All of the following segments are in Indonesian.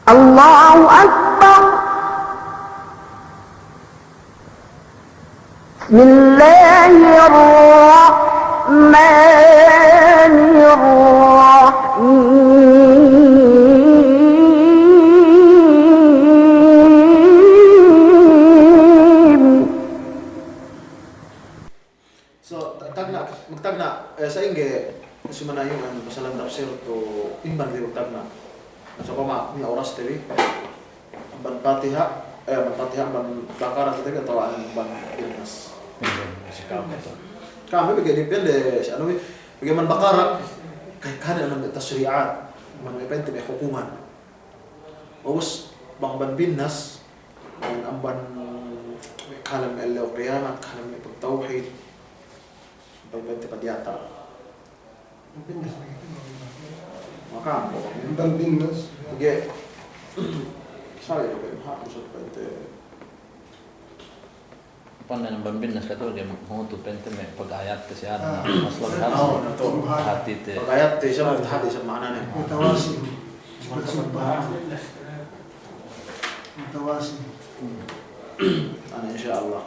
Allahu Akbar. Bismillahirrahmanirrahim. So, magtagna, sa inge, sumanayungan, masalang tafsir to, imbang di magtagna. So, kama, niya oras tayo, ban Fatiha, ban Baqarah tayo, atau ban Nas. Kami bigay depende, ano, bigay man Baqarah, kay kada ng tasri'at, man may pwede may hukuman. Ubus, ban Nas, ang ban kalam Allah qiyamah, kalam may pagtawhid, pagbanti padyata. Maka po. Tentang Binnas. Oke. Saya juga hak maksud pente. Pan ng Bambinas ka to, dia mahuto pente may pag-ayat kasi ano, mas lahat hati te. Pagayat te siya hati sa mana nih. Mutawasim. Mutawasim. Ana insyaallah.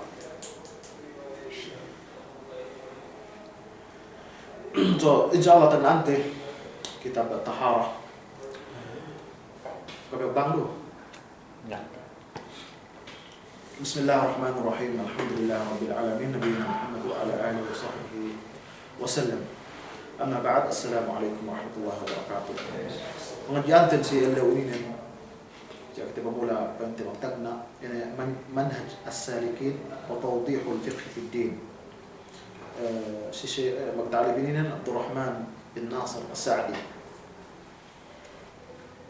So, insyaallah nanti kita bertaharah. Kami bangdu. Ya. Bismillahirrahmanirrahim. Alhamdulillah rabbil alamin. Nabiyina Muhammad wa ala alihi wa sahbihi wa sallam. Amma ba'd. Assalamualaikum warahmatullahi wabarakatuh. Mengajian si Elawinin. Jadi kita bermula penting waktunya ini manhaj as-salikin wa tawdihul fiqh fi din. Si magtalibin ini Abdurrahman bin Nasir As-Sa'di.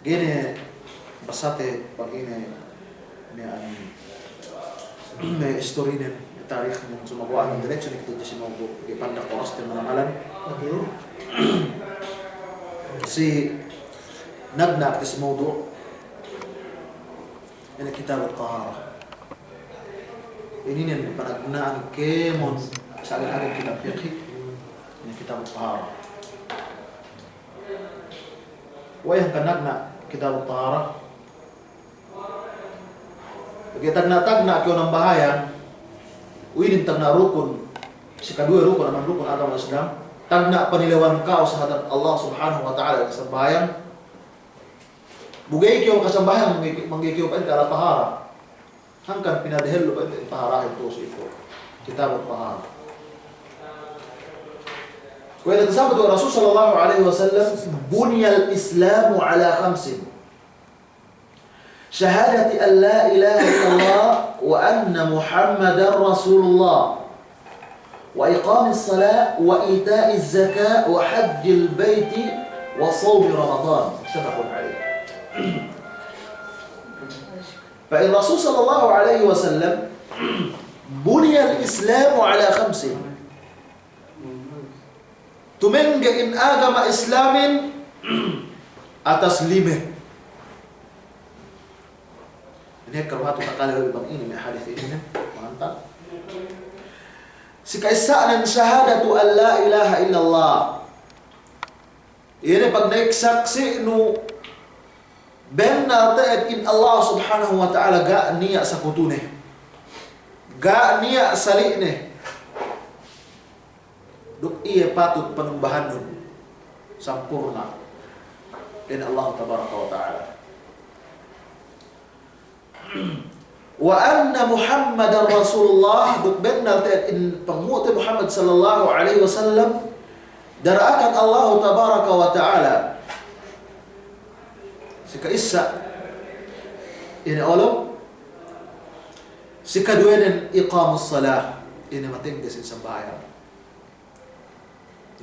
Gini basate begini may history din tarikh ng sumagawa ng direction ito kasi mo ipanda koras din manamalan. Si nabnak this موضوع ini kitab at-taharah. Ini yang panagunaan kemon sa akin kitab fiqh. Ini kitab at-taharah. Wayang kanagna kitab at-taharah. Pag tagna kyo ng bahayan, uinin tagna rukun, si kadua rukun, anong rukun agama Islam, tagna panilawan ka sa hadapan Allah subhanahu wa ta'ala sa bahayan, bugay kyo kasambahan, manggikyo pa rin ka tahara. Hanggang pinadahelo pa rin tahara ito sa ito. Kitab at-tahara. Kaya nagsasabi ito, Rasul sallallahu alaihi wasallam, bunya al-Islamu ala khamsin. شهادة أن لا إله إلا الله وأن محمدا رسول الله وإقام الصلاة وإيتاء الزكاة وحج البيت وصوم رمضان متفق عليه. فإن الرسول صلى الله عليه وسلم بني الإسلام على خمس تمنج إن آدم إسلام أتسليمه. Ini kalau hatu tak kali bang ini mai hadis ini mantap. Sikaisaan syahadatu an la ilaha illallah. Ini pag naik saksi nu benna ta'at in Allah subhanahu wa ta'ala ga niya sa kutune. Ga niya saline. Duk iya patut penumbahan nun sampurna. Dan Allah tabaraka wa ta'ala. Wa anna Muhammadan Rasulullah duk benna in pangmuti Muhammad sallallahu alaihi wasallam daraakan Allah tabaraka wa taala sika isa ini olom sika duwenen iqamus salah ini matinggasin sambayan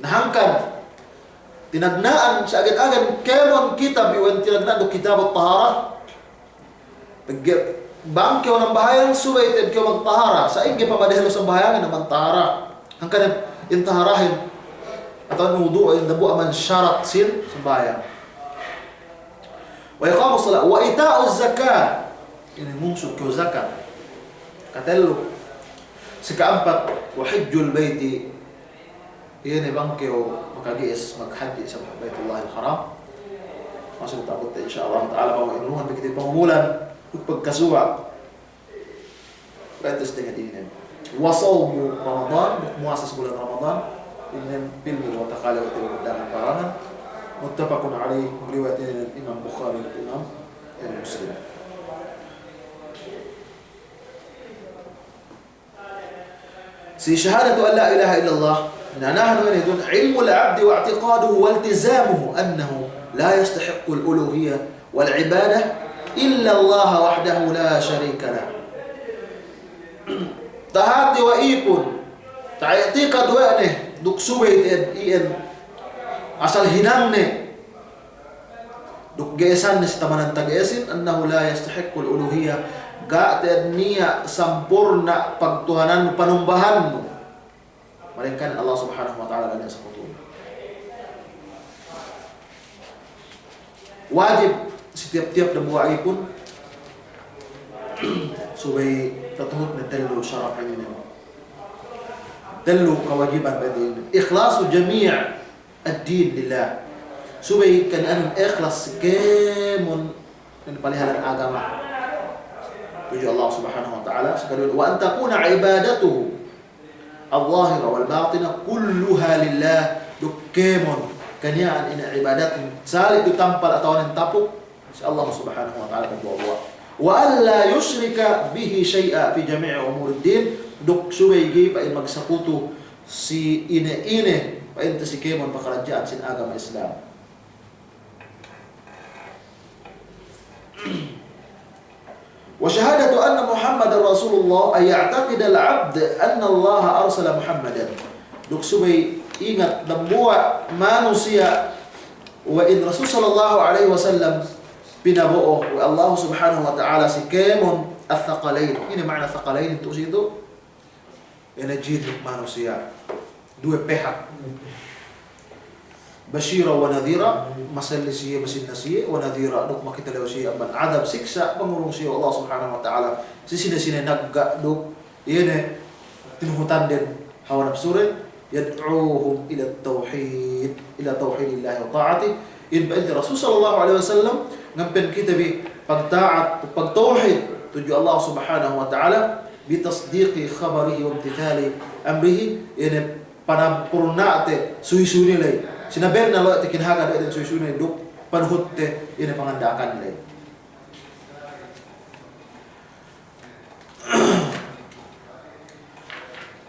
nahangkan tinagnaan sa agad-agad kemon kita biwan tinagnaan do kitab at-taharah bang kyo ng bahayan suwaited kyo magtahara sa ingi pamadahilo sa bahayan na magtahara hanggang intaharahin at ang wudu ay nabu aman syarat sin sa bahayan wa iqamu salat wa ita'u zakat ini mungsud kyo zakat katelo sa kaampat wa hijjul bayti ini bang kyo makagiis maghaji sa Baitullah al-Haram masuk takut insyaallah taala mau inulungan begitu pengumulan pagkasuwa Betes dengan ini. Wasaumu Ramadan, muasas bulan Ramadan, ini pilmi wa taqala wa dalam parangan. Muttafaqun alaih, riwayat Imam Bukhari dan Imam Muslim. Si syahadatu an la ilaha illallah, nahnu nuridu ilmu al-'abd wa i'tiqaduhu wa iltizamuhu annahu la yastahiqqu al-uluhiyyah wal 'ibadah illa Allah wahdahu la syarika lahu. Tahati wa ipun ta'itiqad wa ne duk suwait en asal hinamne duk gesan ni tamanan tagesin annahu la yastahiqqu al-uluhiyyah ga niya sampurna pagtuhanan panumbahan melainkan Allah Subhanahu wa taala dan sekutu. Wajib setiap-tiap debuai pun subay tatuhut na dallu syaraf ini dallu kewajiban badin ikhlasu jami' ad-din lillah subay kan an ikhlas kemun dan palihalan agama tuju Allah Subhanahu wa taala sekalian wa an takuna ibadatuhu al-zahira wal batina kulluha lillah dukkemun kanyaan ina ibadat salih ditampal atau tapuk Allah Subhanahu wa taala Allah wa alla yusyrika bihi syai'a fi jami' umur ad-din duk subaygi pa in magsakuto si ine pa in si kemon pakarajaan sin agama Islam. Wa syahadatu anna Muhammadar Rasulullah ay ya'taqid al-'abd anna Allah arsala Muhammadan duk subay ingat dan buat manusia wa in Rasul sallallahu alaihi wasallam binabuo wa Allah Subhanahu wa ta'ala si kemon al-thaqalain. Ini makna thaqalain itu situ jin manusia dua pihak bashira wa nadhira masalisiya basinasiya wa nadhira duk makita lawsiya ban adab siksa pengurung siya Allah Subhanahu wa ta'ala sisina nagga duk yene tinuhutan den hawa nafsurin yad'uuhum ila tauhidillah wa ta'ati in ba Rasul sallallahu alaihi wasallam ngampen kita bi pagtaat pagtauhid tuju Allah Subhanahu wa ta'ala bi tasdiqi khabarihi wa imtithali amrihi ene panampurnate suisuni lay sinaben na lo tikin haga do suisuni duk panhutte ene pangandakan lay.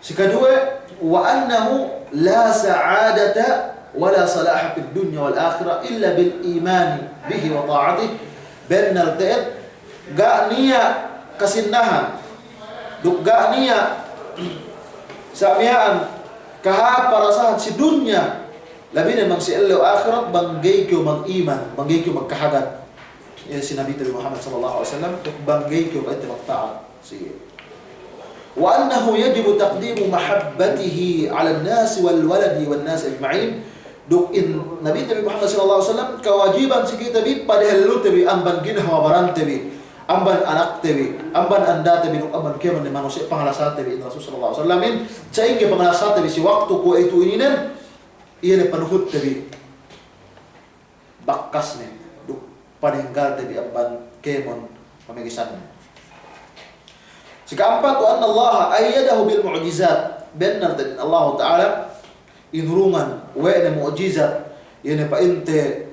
Sikadua wa annahu la sa'adata ولا صلاح في الدنيا والآخرة إلا بالإيمان به وطاعته بين التئد قانية كسنها دك قانية ساميان كها parasahan si dunya labi na mang si Allah akhirat banggayko mang iman banggayko magkahagat ya si Nabi Muhammad sallallahu alaihi wasallam banggayko ba ito magtaat si wa annahu yajibu taqdimu mahabbatihi ala an-nas wal waladi wan nas ajma'in duk in Nabi Muhammad sallallahu alaihi wasallam kewajiban si kita bi padahal lu tabi amban ginhawa baran tabi amban anak tabi amban anda tabi duk amban keman manusia pangalasa tabi Rasul sallallahu alaihi wasallam in sehingga pangalasa tabi si waktu ko itu ininan iya ne panuhut tabi bakkas ne duk paninggal tabi amban kemon pamigisan. Keempat wa anna Allah ayyadahu bil mu'jizat benar dan Allah taala inurungan wa ina mu'jizat yana pa inte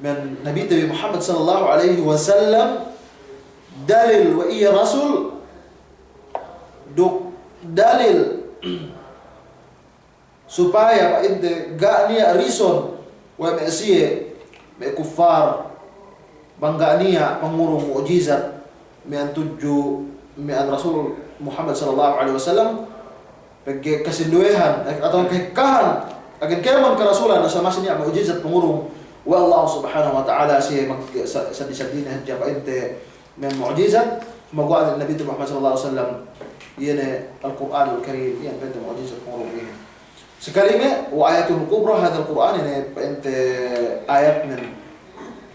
men Nabi Muhammad sallallahu alaihi wasallam dalil wa iya rasul duk dalil supaya pa inte ga niya rison wa mesiye me kuffar bangga niya pangurung mu'jizat me antuju me an Rasul Muhammad sallallahu alaihi wasallam kasinduehan atau kekahan akan keman kerasulan sama sinya mukjizat pengurung wa Allah Subhanahu wa ta'ala si sadisabina japa inte min mukjizat magwa Nabi Muhammad sallallahu alaihi wasallam yana al-Qur'an al-Karim yan benda mukjizat pengurung ini sekalime wa ayatul kubra hadha al-Qur'an ini inte ayat min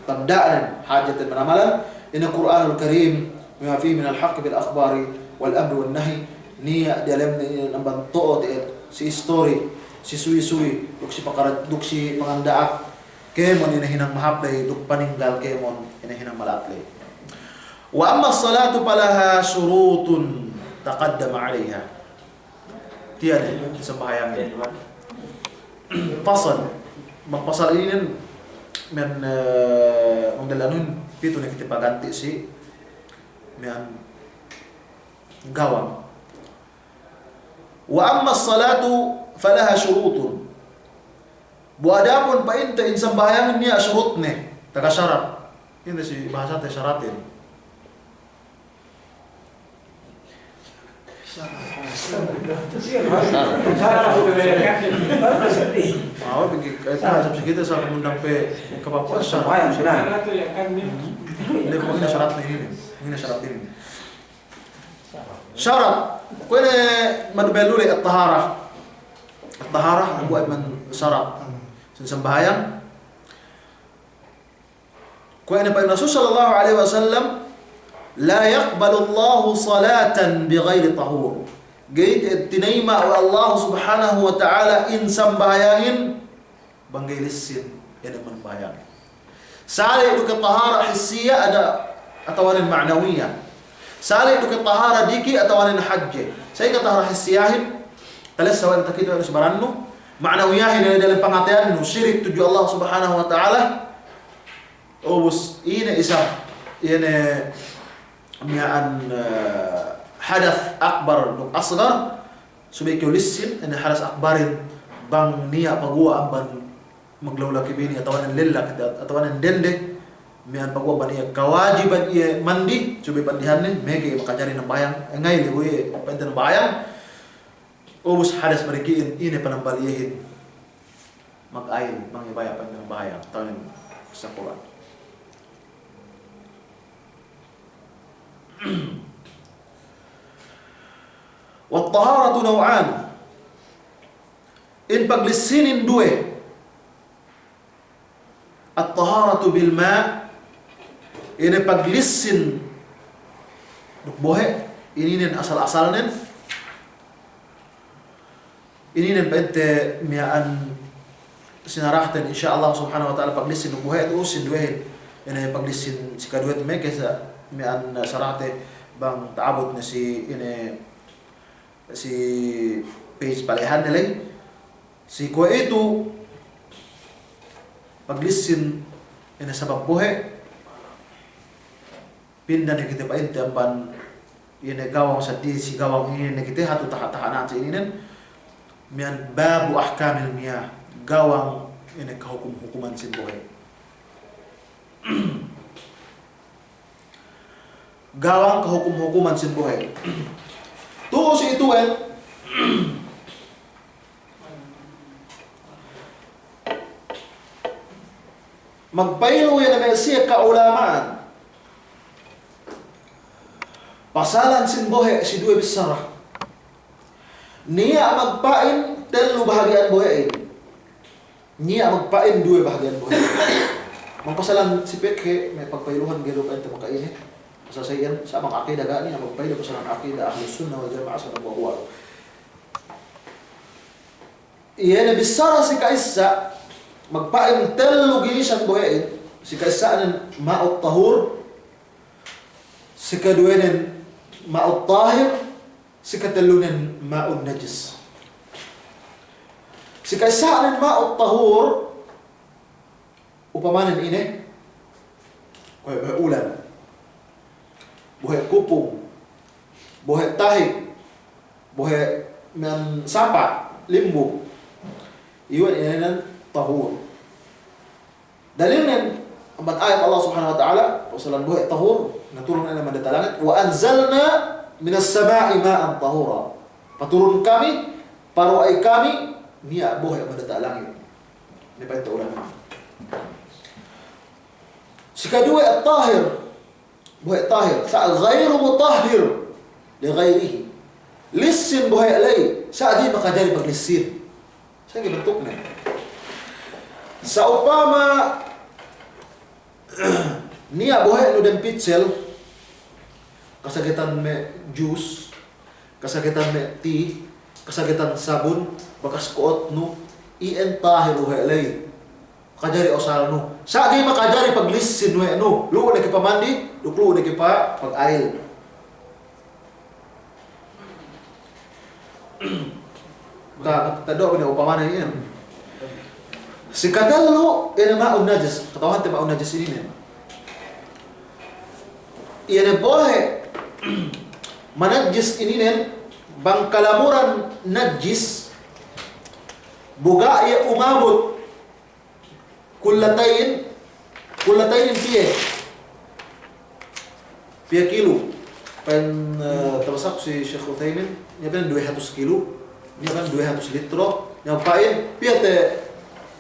tabda'an hajat min amalan in al-Qur'an al-Karim bima fihi min al-haqq bil akhbari wal amr wal nahy niya dalam namban to'o si story si suwi-suwi duk si pakarat duk si pangandaak kemon inahinang mahaplay duk paninggal kemon inahinang malaplay. Wa amma as-salatu falaha syurutun taqaddama 'alayha. Tiyan sembahyang pasal magpasal ini men mangdalanun pito na kita paganti si men gawang. Wa amma as-salatu falaha syurutun. Buadapun pa inta in sembahyang niya syurut ne, taga syarat. Ini si bahasa teh syaratin. Mau bagi kaitan kita sa mundang pe kapapuan syarat. Ini kung ini syarat ini. Ini syarat ini. Syarat. Kuene madubeluli at-tahara. At-tahara buat man syarat. Sembahyang kuwi pa Rasul sallallahu alaihi wasallam la yaqbalu Allah salatan bighairi tahur. Gait tinayma wa Allah subhanahu wa ta'ala in sembahyangin banggilisin yan man bayang. Sali itu ke tahara hissiyah ada atawanin ma'nawiyah. Sali itu ke tahara diki atawanin hajj. Saya ke tahara hissiyahin talas sawan takitu harus barannu ma'nawiyahin yang dalam pengertian syirik tuju Allah subhanahu wa ta'ala. Bus ini isa ini mian hadath akbar duk asgar subiki lisin ini hadas akbarin bang niya pagwa amban maglawla kibini atawanan lilla atawanan dende mian pagwa baniya kawajiban iya mandi subi pandihan ni mege makajari ng bayang ngay libuye pwede ng bayang. Ubus hadas berikiin ini panambalihin mag-ayin mangibaya pa ng bahaya tawanin sa Quran. Wa taharatu naw'an in paglisinin duwe at-taharatu bil ma' ini paglisin duk bohe ininin asal-asalnen ininin pente mian sinarahtan insyaallah subhanahu wa ta'ala paglisin duk bohe itu sinduhin ini paglisin sikaduet me kesa mian sarate bang taabot na si ini si page palehan nilay si kuwa itu paglisin ini sabab buhe pindah na kita pain tampan ini gawang sa di si gawang ini na kita hatu tahanan sa ini mian babu ahkamil miyah gawang ini kahukum-hukuman sin buhe. Gawang kehukum-hukuman sin buhay. Tuo si ituan magpailu yan na siya kaulamaan pasalan sin buhay si duwe bisara niya magpain telu bahagian buhay niya magpain duwe bahagian buhay magpasalan si Pekhe may pagpailuhan gilo pa ito makainit sasayan sa mga akidah gani na magpailu pa sa mga akidah Ahlus Sunnah wal Jamaah sa nagwawa iyan na bisara si kaisa magpain telu ginisang buhayin si kaisa ng ma'ut tahur si kaduwanin ma'ut tahir si katalunin ma'un najis si kaisa ng ma'ut tahur upamanin ini kaya buhay ulan buhay kupong buhay tahig buhay ng sapa limbo iwan inanan tahur dalilin ang ayat Allah subhanahu wa ta'ala pasalan buhay tahur naturun na naman datalangit wa anzalna minas sama'i ma'an tahura paturun kami paruay kami niya buhay ang datalangit ini pa ito ulan si kadua at-tahir buhay tahir sa ghayru mutahhir li ghayrihi lisin buhay alay sa di makajari paglisin sa gibentuk na sa upama niya buhay no den pitsel kasagitan me juice kasagitan me tea kasagitan sabon bakas koot no ien tahir buhay alay kajari osal no. Sa di makajari paglisin we no. Luo na kipamandi, luo na kipa pag-ail. Tado na upamana niyan. Si kadalo ina maun najis, katawan te maun najis ini. Iyan bohe manajis ini nen bang kalamuran najis buga ya umabot kullatayn piye kilo pen tabasak si Syekh Utsaimin nya pen 200 kilo nya pen 200 litro nya pain piye te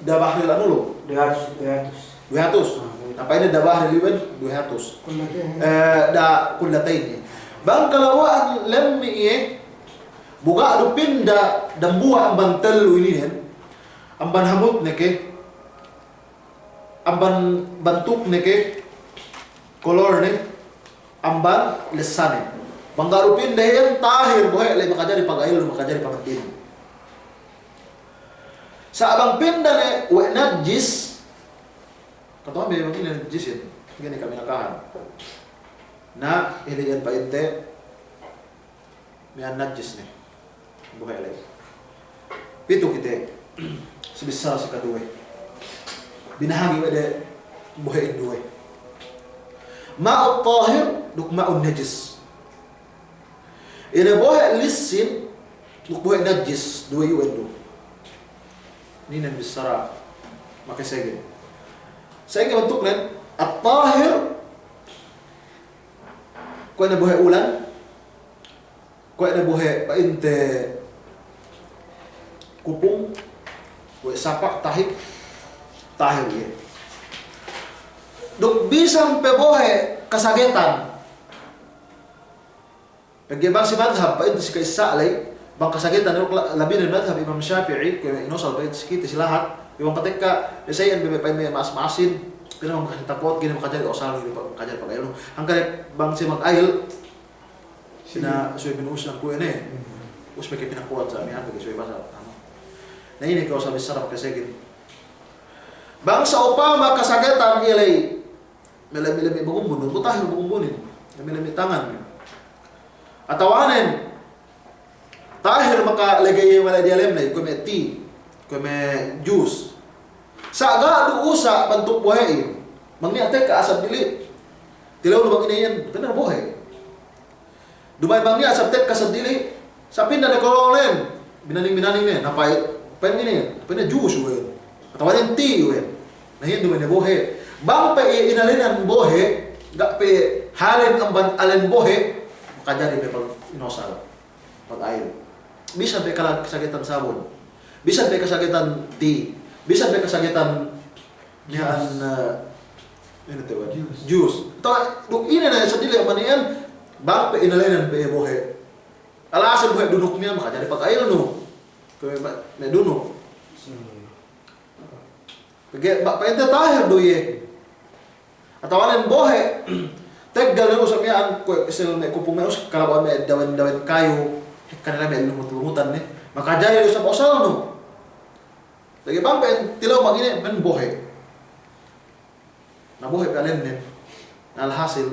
dabah lila nulo 200 apa ini dabah lila 200 da kullatayn bang kalawaan lemmi ye buga do pinda dambua ambang telu ini nen amban hamut neke amban bentuk neke kolor ne amban lesane banggarupin dayan tahir bohe lay makajari pagail makajari pamatin sa abang pinda ne wa najis katawa may maging najis yan gani kami nakahan na iliyan pa inte may najis ne bohe lay pito kite sebesar sa kaduwe binahagi wede buhay duwe ma'ut tahir duk ma'un najis ina buhay lisin duk buhay najis duwe yuwendo ni nan bisara makasagin sayang bentuk nen at tahir ko na buhay ulan ko na buhay painte kupung ko sapak tahik tahir ya. Duk bisang pebohe kasagetan. Pagbang si madhab pa ito si kaisa alay bang kasagetan labi ng madhab Imam Syafi'i kaya inosal pa ito si kita silahat yung katika isayan may mas-masin kaya makatapot gina makajari osal gina makajari pag-aylo hanggang bang si mag-ayl sina suy pinuus ng kuya na eh us may kipinakuat sa amihan pag suy basa na ini kau sabi sarap kasagin bang sa upama kasagetan ilay melami-lami bagumbunin butahir bagumbunin melami tangan atawanen tahir maka lagay wala dialem na kume tea kume juice sa gadu usa bentuk buhay mangniate ka asab dili tilaw no bang inayan kana buhay dumay bang ni asab tek kasab dili sapin na kololen binaning ne napay pen ini pen juice we atawanen tea we nahin dumay na buhay bang pa inalinan buhay gak pe halin ang alen buhay makajari pe pag inosal pag ayo bisan pe kasakitan sabon bisan pe kasakitan tea bisan pe kasakitan niyan ano to juice to duk ini na sa dili manian bang pe inalinan pe buhay alasan buhay dunok niya makajari pag ayo no kaya may dunok kaya pa ente tahir doye atawanen bohe teggal na usap niya ang isil na kupong na usap kalabaw may dawan kayo kanila may lumut-lumutan ni makajari usap osal no lagi bang pen tilaw magini men bohe na bohe palen nen alhasil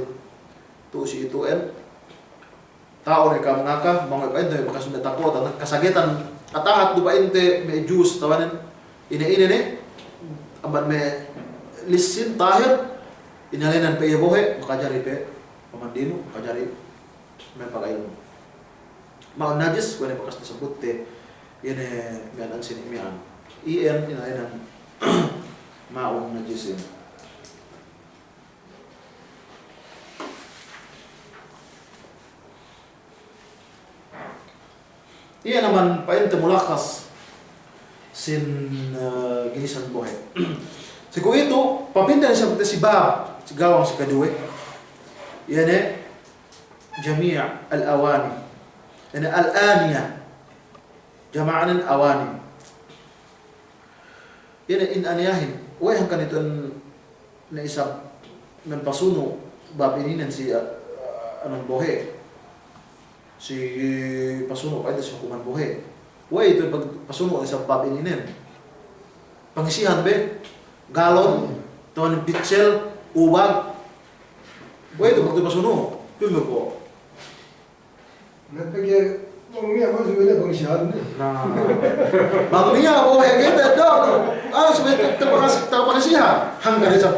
tu si itu tao ni kam ngaka mga pa ente makasunda takot at kasagetan atahat du pa ente may juice tawanen ine ne aban may lisin tahir inalinan pe bohe makajari pe pamandino makajari may pagayon maun najis ko na bakas disebut te yene ganan sinimian inalinan maun najisin iya naman painte mulakas sin ginisan bohe siku itu papindan siya si bab si gawang si kaduwe yan jami' al-awani yan al-aniya jama'an al-awani yan in-aniyahin uwe ang kaniton na isang ng pasuno bab ininan si anong bohe si pasuno pa ito si hukuman buhay. Uy, ito yung pasuno isang bab ininan. Pangisihan be, galon, tuan picel, ubag. Wah itu waktu pasuno, pilih ko. Napagya, mangya ko siguro pangsihan. Nah, Bang Nia, oh ya kita dong. Sebentar terpakasihan. Hanggang sa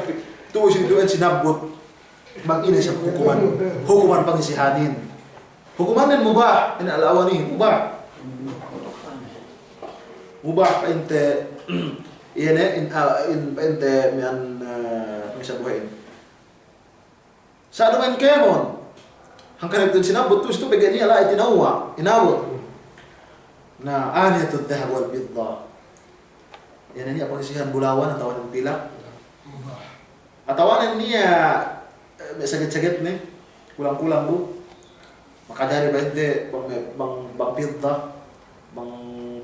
tuh itu sinabot. Bang ini sa hukuman pangisihanin. Hukuman yang mubah, ini alawani mubah. Mubah ente ini ente mian bisa buhain. Sa main kemon. Hanggang itu sinabot tuh itu bagian niya lah inawot. Nah, aniyatul dhahab wal fiddah. Yan ini pangisihan bulawan atau ang pilak. Atawan niya may sagit-sagit ni kulang-kulang bu. Makadari ba hindi bang fiddah, bang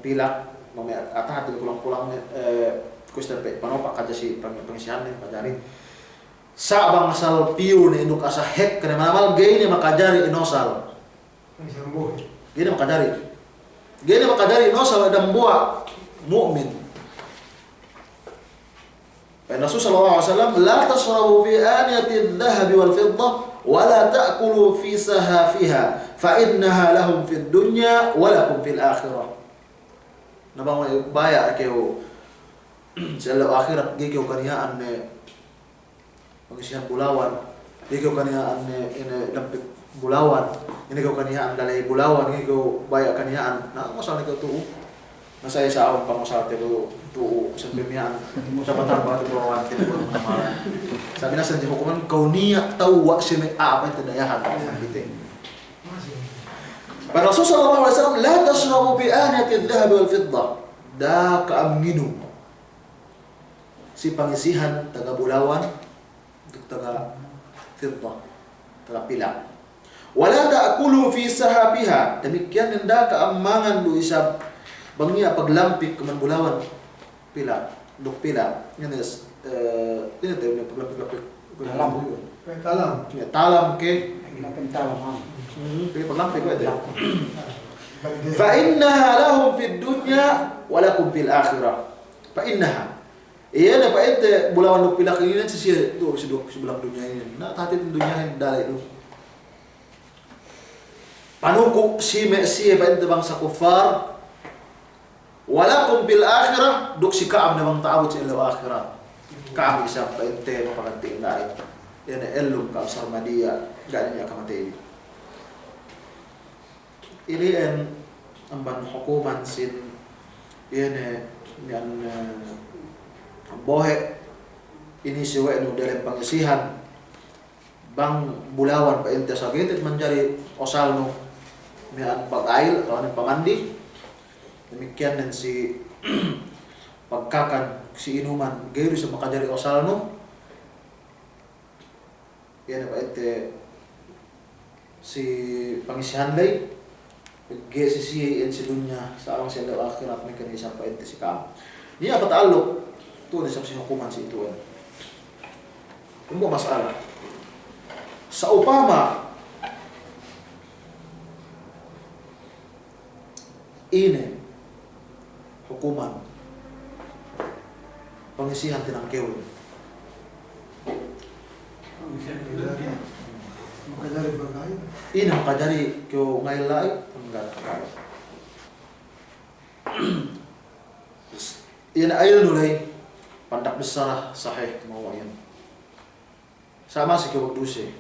pilak, may atahat kulang-kulang ni kusta panopak kada si pangisihan ni kadari. Sa bang asal piyo ni induk asa hek kana manamal gay ni makadari inosal. Pangsihan mo. Gini makadari. Gini makadari inosal adam buah mu'min. Rasul sallallahu alaihi wasallam la tashrabu fi aniyati adh-dhahab wal fiddah wa la ta'kulu fi sahafiha fa innaha lahum fid dunya wa lakum fil akhirah. Nabang baya kayo sa akhirat gikaw kaniyaan ni pangisihan bulawan, ikaw kaniyaan ini dampit bulawan, ini ikaw kaniyaan dalay bulawan, ikaw baya kaniyaan, na masal ikaw tuo, nasaya sa awang pangasal ikaw tuo, sa pimiyaan, dapat ba ito bulawan, tinipon ng kamaran. Sabi na sa hukuman, kau niya tawa siya may aapay tadayahan, Para Rasul sallallahu alaihi wasallam, la tashrabu bi aniyati adh-dhahab wal fiddah, da kaamnginu, si pangisihan taga bulawan, taga fiddah, taga pilak. Wala ta'kulu fi sahabiha, demikian nenda kaamangan lu isab bangnya paglampik kuman bulawan pilak, duk pilak. Yan is ini tayo na paglampik. Talam. Talam ke. Tapi paglampik ko ito. Fa innaha lahum fid dunya wa lakum fil akhirah. Fa innaha iya na pa ente bulawan duk pilak ini si sebelah dunia ini. Na tatit dunia ini dalay itu. Panuku si pa ente bangsa kufar. Walakum bil akhirah duk si kaam na bang taawit sa ilaw akhirah. Kaam isa pa ente mapagantiin na ito. Yan na elum ka sa Armadia. Gano'n niya kamatay. Ili ang ban hukuman sin yan bohe ini siwa inu dalam pangisihan bang bulawan pa ente sa gitit manjari osal no mian pag-ail atau ang pamandi demikian din si pagkakan si inuman gayro sa makajari osal no yan pa ente si pangisihan lay pag-GCCAN si dunya sa arang siya daw akhirat may kanisa pa ente si kam niya pataalok ito na sa hukuman si ito. Yung mo masala. Sa upama, ini hukuman pangisihan tinangkewin. Makadari bagay. Ini makadari kyo ngaylay, hanggang kaya. Yan ayil nulay, pandak besar sahih mau yan. Sama si kyo magdusi.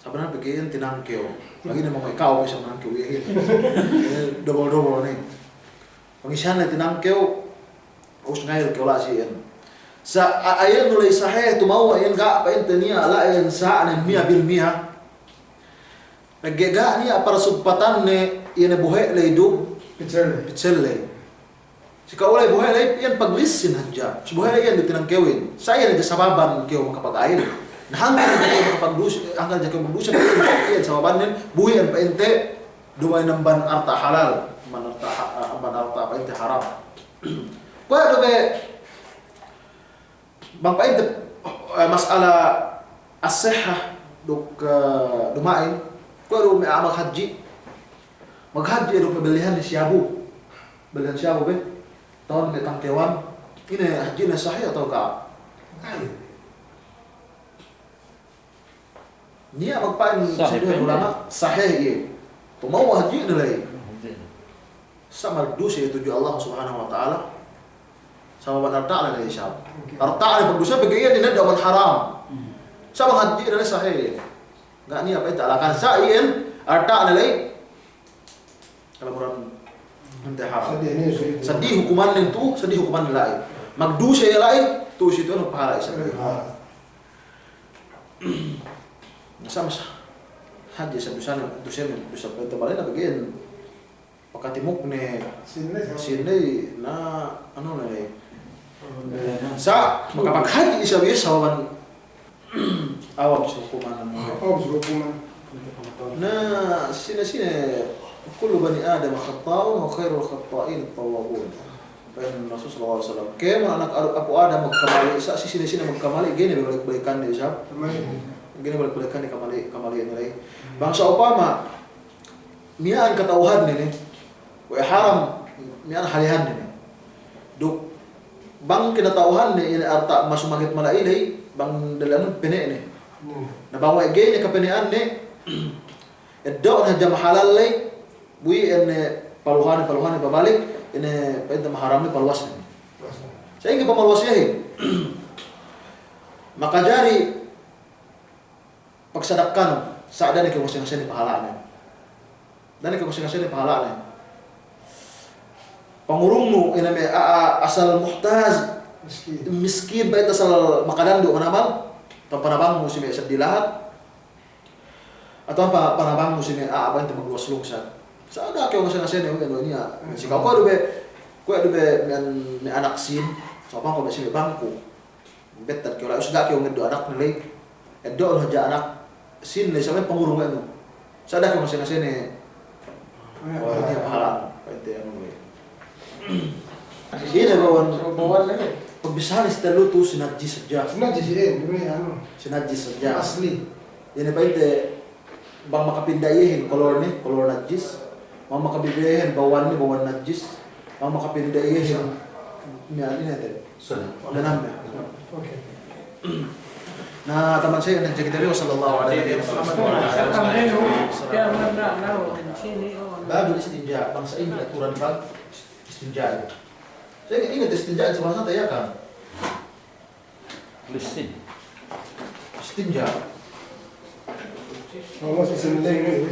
Sabi na bigyan tinangkyo. Lagi na mga ikaw kasi manangkyo yahin. Double ni. Pangisihan na tinangkyo, us ngayon kyo wala siyan. Sa ayil nulay sahih tumawa yan ga pa ente niya ala yan sa anin miya bil miya. Naggaga niya para subpatan ni yan buhay lay dug pichel lay. Si kaulay buhay lay yan paglisin hadya. Si buhay lay yan tinangkewin. Saya nagsababan kyo makapag-ayil. Hanggang na makapagdus hanggang kyo magdusa yan sa baban buhay pa ente dumay ng ban arta halal. Ban arta pa ente haram. Kuya be bang pa ente masala as-sihha duk dumain kuya may maghaji. Maghaji duk pabilihan ni siyabu. Balihan siyabu be tahun may tangkewan ini hajinya sahih atau enggak? Niat magpain Sahih, sebagian ulama sahih iya. Tumaw haji nilai. Sama dosa itu tujuh Allah Subhanahu wa taala. Sama benar ta'ala dari syab. Arta'ala berdosa bagian ini dapat haram. Sama haji nilai sahih. Enggak ni apa itu alakan sa'in arta'ala nilai kalau orang nanti haram. Sedih hukuman itu, sedih hukuman nilai. Magdosa nilai tu situ anu pahala isa. Sama haji sa dosa pwede balik na bagian pagkatimok ni sini na ano na sa makapaghaji isa sa wawan awam sa hukuman na sina kullu bani adam khata'un wa khairul khata'in at-tawwabun. Bayan Rasul sallallahu alaihi wasallam kaya anak apo Adam magkamali sa sina magkamali gini balik-balikan ni siya. Gini balik-balikan ni kamali nilai. Bangsa upama miyaan katauhan nini wa haram miyaan halihan nini. Duk bang kinatauhan ni ini arta masumagit malailay bang dalanun pene ni. Nabawa gini kapenean ni eddo na jam halal lay bui ene paluhan babalik ini pwede maharam ni palwas ni. Saya ingin pamalwas yahin. Maka jari pagsadakkan sa dani kay wasing-wasing ni pahala na. Dani kay wasing-wasing ni pahala na. Pangurong mo ina may asal muhtaj miskin ba ita asal makadando naman panabang mo si may sa dilahat atau panabang mo si may aabang ta magwaslong sa ada kay wasing-wasing ni ano niya. Sikaw ko be may anak sin so pa ko si may bangko. Betat kay wala usda kay ngeddo anak nilay. Eddo no ja anak sin le sampai pangurung ano. Sada ko masing-masing ni dia pahala pwede ano we. Ini bawan lagi. Pagbisahan istalo tu sinajis saja. Sinajis ini ano. Sinajis saja. Asli. Ini pwede bang makapindayin kolor najis. Bang makabibihin bawan najis. Bang makapindayin ni ali natin. Ganam na. Okay. Nah, teman saya yang jadi dari sallallahu alaihi wasallam. Babul istinja, bangsa ini aturan bab istinja. Saya ingat istinja itu bahasa ya kan? Istinja. Ngomong sesendeng ini.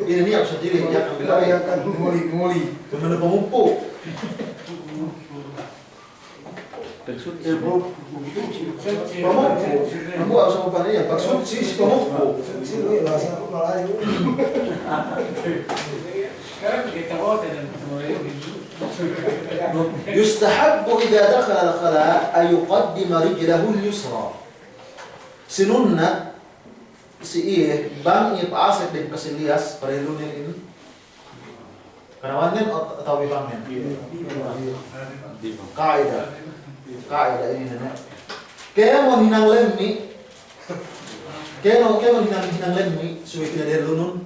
Ini nih harus sendiri ya ambil air. Kan muli. Teman pemupuk. Pemupuk. Aku harus apa nih ya? Maksud si pemupuk. Sini bahasa Melayu. يستحب إذا دخل الخلاء أن يقدم رجله اليسرى. Sinunat si bang ipasek din kasilias parelunin ini. Kanawannya atau bibangnya? Kaidah ini nana. Kaya mo hinang lemmi. Kaya mo hinang lemmi suwi pinadalunun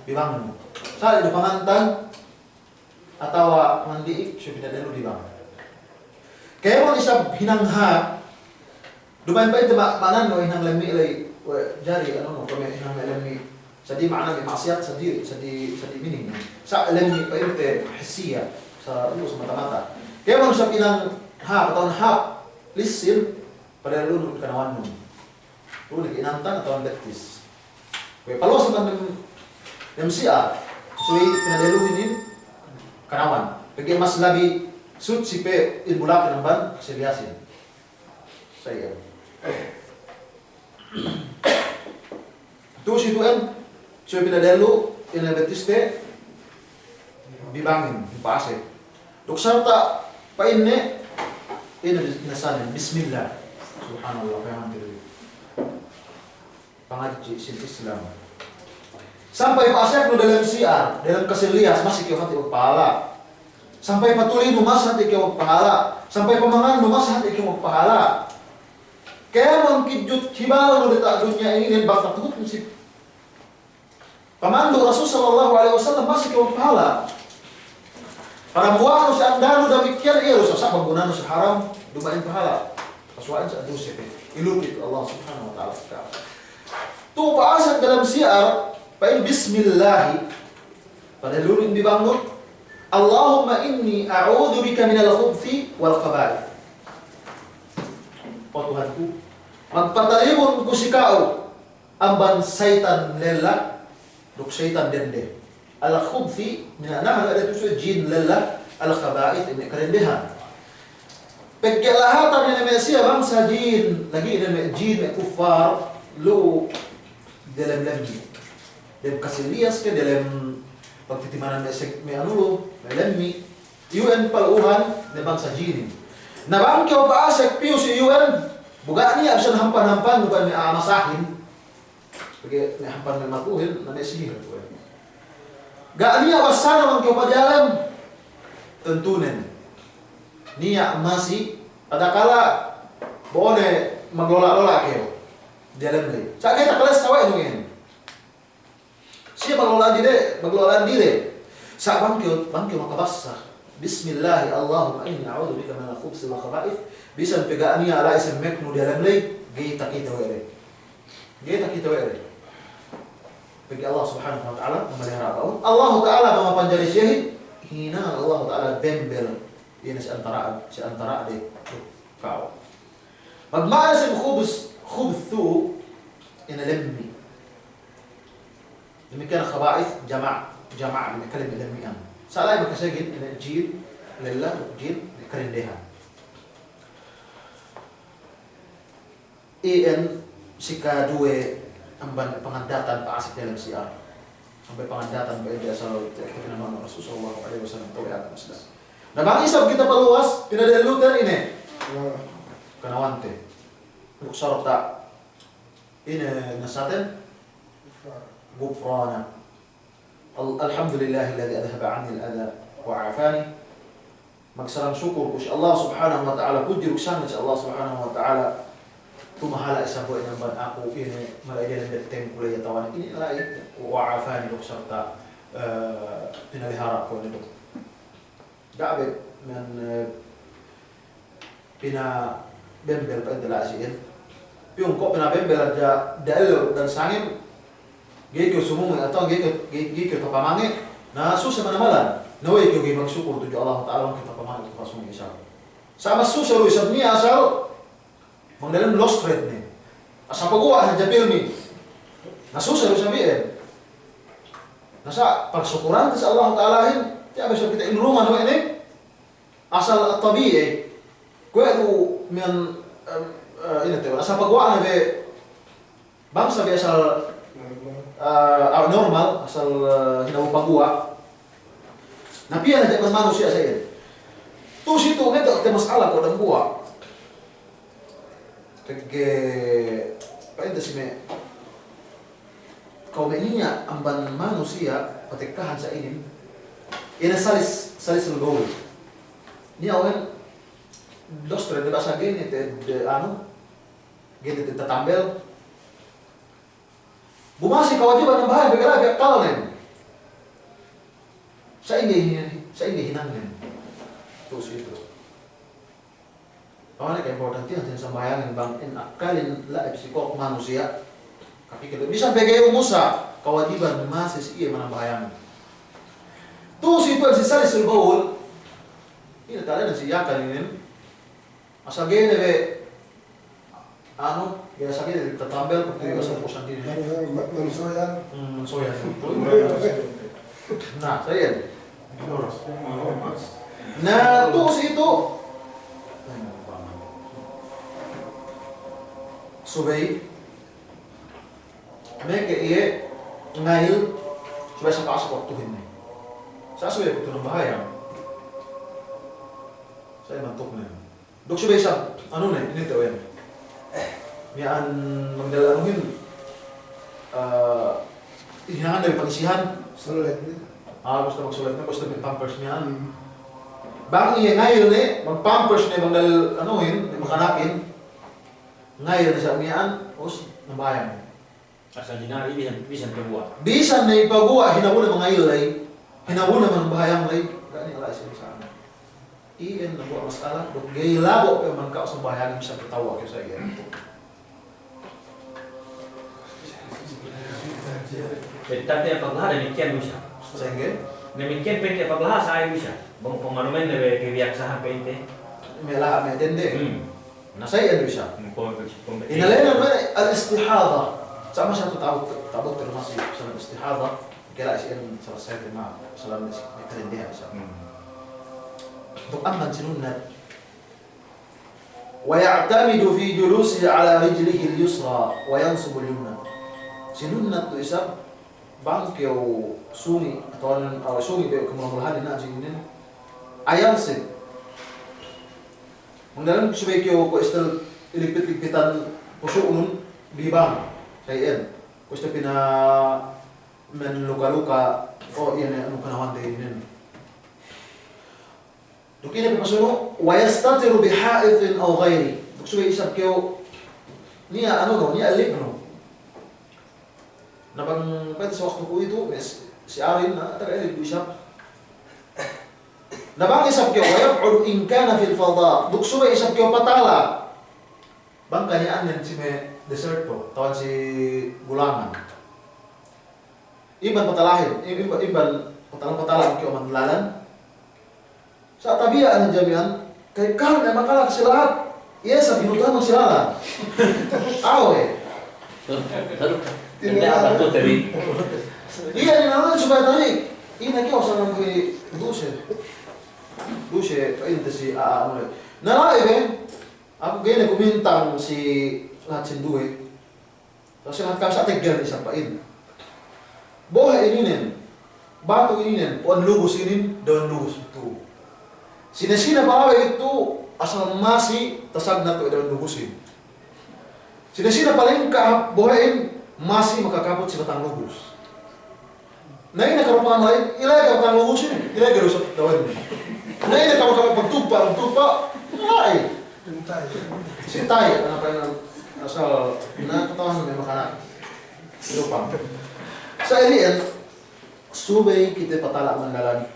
bibang mo. Sa di pangantan atau mandiik suwi pinadalu bibang. Kaya mo isab hinangha. Dumain ba ito maanan no hinang lemmi lay jari ano no kami hinang lemmi. Sadi maana maksiat sadi mining. Sa lemmi pa ite hisiya sa mata-mata. Kaya mo sa pinang ha atau ha lisin pada lulun kanawan nun. Lulun inantan atau betis. Kaya palos man ng siya. So pinadaluhin kanawan. Pagay mas labi sut sipe ilbulakan ng ban siliasin. Saya. Tu situan so pinadalu inabetiste bibangin pase. Dok sarta pa inne ini nasanin bismillah subhanallah kaya mandir pangaji sin Islam sampai pasyak no dalam siar dalam keselias masih kau hati pahala sampai patulin no mas hati kau pahala sampai pemangan no mas hati kau pahala kaya mengkijut hibal no deta dunia ini dan bakal tukut musib pamandu Rasul sallallahu alaihi wasallam masih kau pahala Paramuan sa andano demikian iya sa sa penggunaan sa haram dumain pahala. Kasuan sa dosa ilupit Allah Subhanahu wa taala. Tu paasan dalam syiar pain bismillah pada lulun dibangun Allahumma inni a'udzu bika minal khubuthi wal khaba'ith. Oh Tuhanku, magpatalibon ko si kao amban syaitan lella duk syaitan dende. Al khubthi minana ada itu jin lella al khaba'ith ini kerendahan. Pagkalahatan ni Mesia bangsa jin lagi dan jin kufar lu dalam lagi. Dalam kasilias ke dalam pagtitimanan me anulo melemi UN paluhan na bangsa jin. Na bang kau paasek piu si UN buga niya bisa hampan-hampan bukan may amasahin. Pagi may hampan may matuhin na may sihir po. Ga niya wasana man kau padalam tentunen. Niya masih pada kala bone maglola-lola kayo. Dalam lagi. Sa kita kelas kawai nungin. Siya maglola dire. Sa bangkyo makabasa. Bismillah Allahumma inni a'udzu bika minal khubuthi wal khaba'ith. Bisan pegaan niya ala isang mekno dalam lay gita kita were. Bagi Allah Subhanahu wa taala memelihara kau. Allah taala memapanjari syahid hina Allah taala bembel ini seantara de kau. Magmana sa khubthu ina lemmi. Demikian khaba'ith jama' min kalim lemmian. Salah berkasegin ini jin lillah jin kerendahan. En sika dua amban pengandatan paasik dalam siar. Sampai pengandatan pada asal kebenaran Rasulullah sallallahu alaihi wasallam tabiat Islam. Nah, bang isab kita peluas pinadalutan ini. Kanawante. Untuk sorok tak ini nasaten gufrana. Alhamdulillahilladzi adhaba 'anni al-adha wa 'afani. Magsalam syukur kus Allah Subhanahu wa taala puji ruksana Allah Subhanahu wa taala. Tumahala isa po inamban ako ini malaikan dan temple ya tawan ini lain wa 'afani serta pinalihara ko nito. Gabe men pina bembel pa indalasin. Yung ko pina bembel ada daelo dan sangin gayko sumungay atau gayko papamangi na susa manamalan naway ko gay magsyukur tuju Allah taala kita pamangi kita pasung isa sama susa ro isab ni asal mangdalan lost thread ni asa pagwa sa japil na susa ro sabihin nasa pagsyukuran sa Allah taala hin tiya besok kita inruman no ini asal tabi'i ko ito men ini tayo asa pagwa na be bangsa be asal normal asal hinawang pagwa napian aja mas manusia saya tu situ ngeto te masalah ko dan buwa kage painta si me kau meninya amban manusia patekahan sa ini salis lugaw ni awen dos tre de basa gini te anu gini te tambel bumasi kewajiban ng bahay bigala biak kalanen. Sa ini hinangin. Terus itu. Awalnya kayak important yang sa bayangin bang in akalin laib sikok manusia. Tapi kalau bisa bigay umusa kewajiban masih iya manambahayan. Terus itu si salis sulbaul. Ini tadi si yakan ini. Asal gini be anu biasa kita tambel seperti bahasa posan diri. Mensoyan. Nah, saya. Nah, terus itu subay mereka iya ngail supaya sa pasok waktu ini. Sa subay waktu ng bahaya. Saya mantok na. Dok subay sa ano na ini tayo yan. Yan magdalanuhin hinangan dari pangisihan Sulit. basta magsulat na basta may pampers niyan bang iya ngayon magpampers niya magdal anuhin makanakin ngayon na siya umiyaan os nabayan Asal dinari bisa kebuat. bisan na ipagawa hinawuna mga ilay hinawuna mga bahayang lay Gani wala siya sa amin. Iyan na buat masalah, dok gay labo pa man ka sa bahayan bisa ketawa kay sa iyan. Tadi apabila demikian bisa. Sehingga Demikian pente apabila saya bisa. Bang pemanuman lebih kebiasaan pente. mela me dende. Sa iyan bisa. Pembetik. Inalena man al-istihada. Sama siya tabot termasuk sa istihada. Kaya siya selesai tema salam karindihan siya. Untuk aman sinunnat. ويعتمد في جلوسه على رجله اليسرى وينصب اليمنى. Sinunnat tu isab bangkyo sungi atau sungi be kemulahan na jinin ayansib. Mendalam subekyo ko istal ilipit-lipitan pusuun bibang sayen. Ko istal pina men luka-luka o yan anu kanawan din. Dukina pipasuno wa yastatiru biha'ithin aw ghairi. Duksuwe isab kyo niya niya libno. Nabang pwede sa waktu ko ito, si Arin na taga-ilig isap. Nabang isap kyo, wayab'ud in kana fil fada. Duksuwe isap kyo patala. Bang kanyaan yan si may deserto, tawan si gulangan. Iban patalahin, iban patalang kyo maglalan. Sa tabiyaan ng jamian, kay karon ay makala kasi lahat. Yes, binutan mo sila. Awe. Hindi apa tuh tadi. Iya, ni naman supaya tarik. Ina kyo sa nang kay duse. Duse, painta si ano. Nalai be. Ako gaya kumintang si lahat sinduhe. Kasi lahat ka sa tigyan isang pain. Boha ininin. Bato ininin. Puan lubos inin, dawn lubos ito. Sinasina pa ito. Asal masih tasag na ito dawn lubusin. Sinasina paling ka bohain. Masih makakabot si batang lubus. Nah ini karupangan lain, ilay ka batang lubus ini, ilay ka rusap dawan ini. Nah ini kamu pagtupa, ilay. Sintay, ano pa yung asal, nakatawa may makanak. Lupang. Sa ilian, subay kita patala mandalan.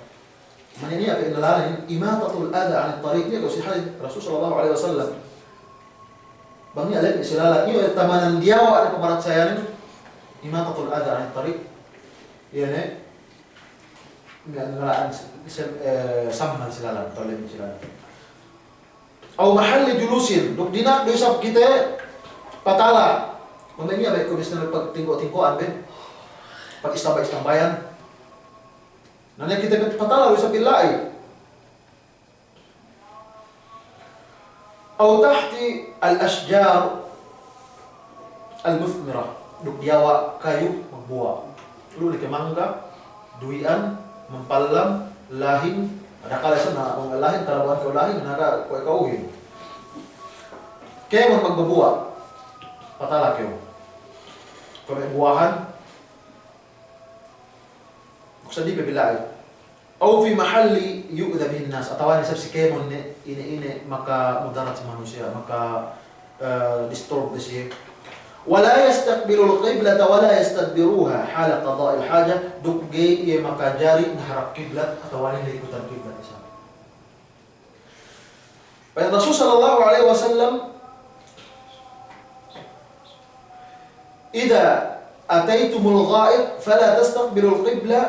Maniniya ka inalanin, imatatul adha anit tariq niya, kasi hadith Rasul sallallahu alaihi wasallam. Bangnya alam isilala, iyo ay tamanan diyawa ang pamarat sayanin. Imatatul adha anit tariq. Yan ngalaan samman silala, tolim silala. Aw mahalli julusin, duk dinak doisap kita patala. Mamanya baik ko bisa nagpagtingko-tingkoan ben. Pag istambayan. Nanya kita patala doisap ilai. أو تحت الأشجار المثمرة duk diawa kayu magbuah lu ke mangga duian mempalam lahin ada kala sana ang lahin tarawan ko lahin naga ko kauhin kaya magbabuah patala kayo kung buahan kung di bebilay أو في محل يؤذى به الناس أتواني سب سكيمون ini maka mudarat sa manusia maka disturb siya ولا يستقبل القبلة ولا يستدبروها حال قضاء الحاجة duk gay iya maka jari naharap kiblat atawani naikutan kiblat isa. Pada Rasul sallallahu alaihi wasallam إذا أتيتم الغائط فلا تستقبلوا القبلة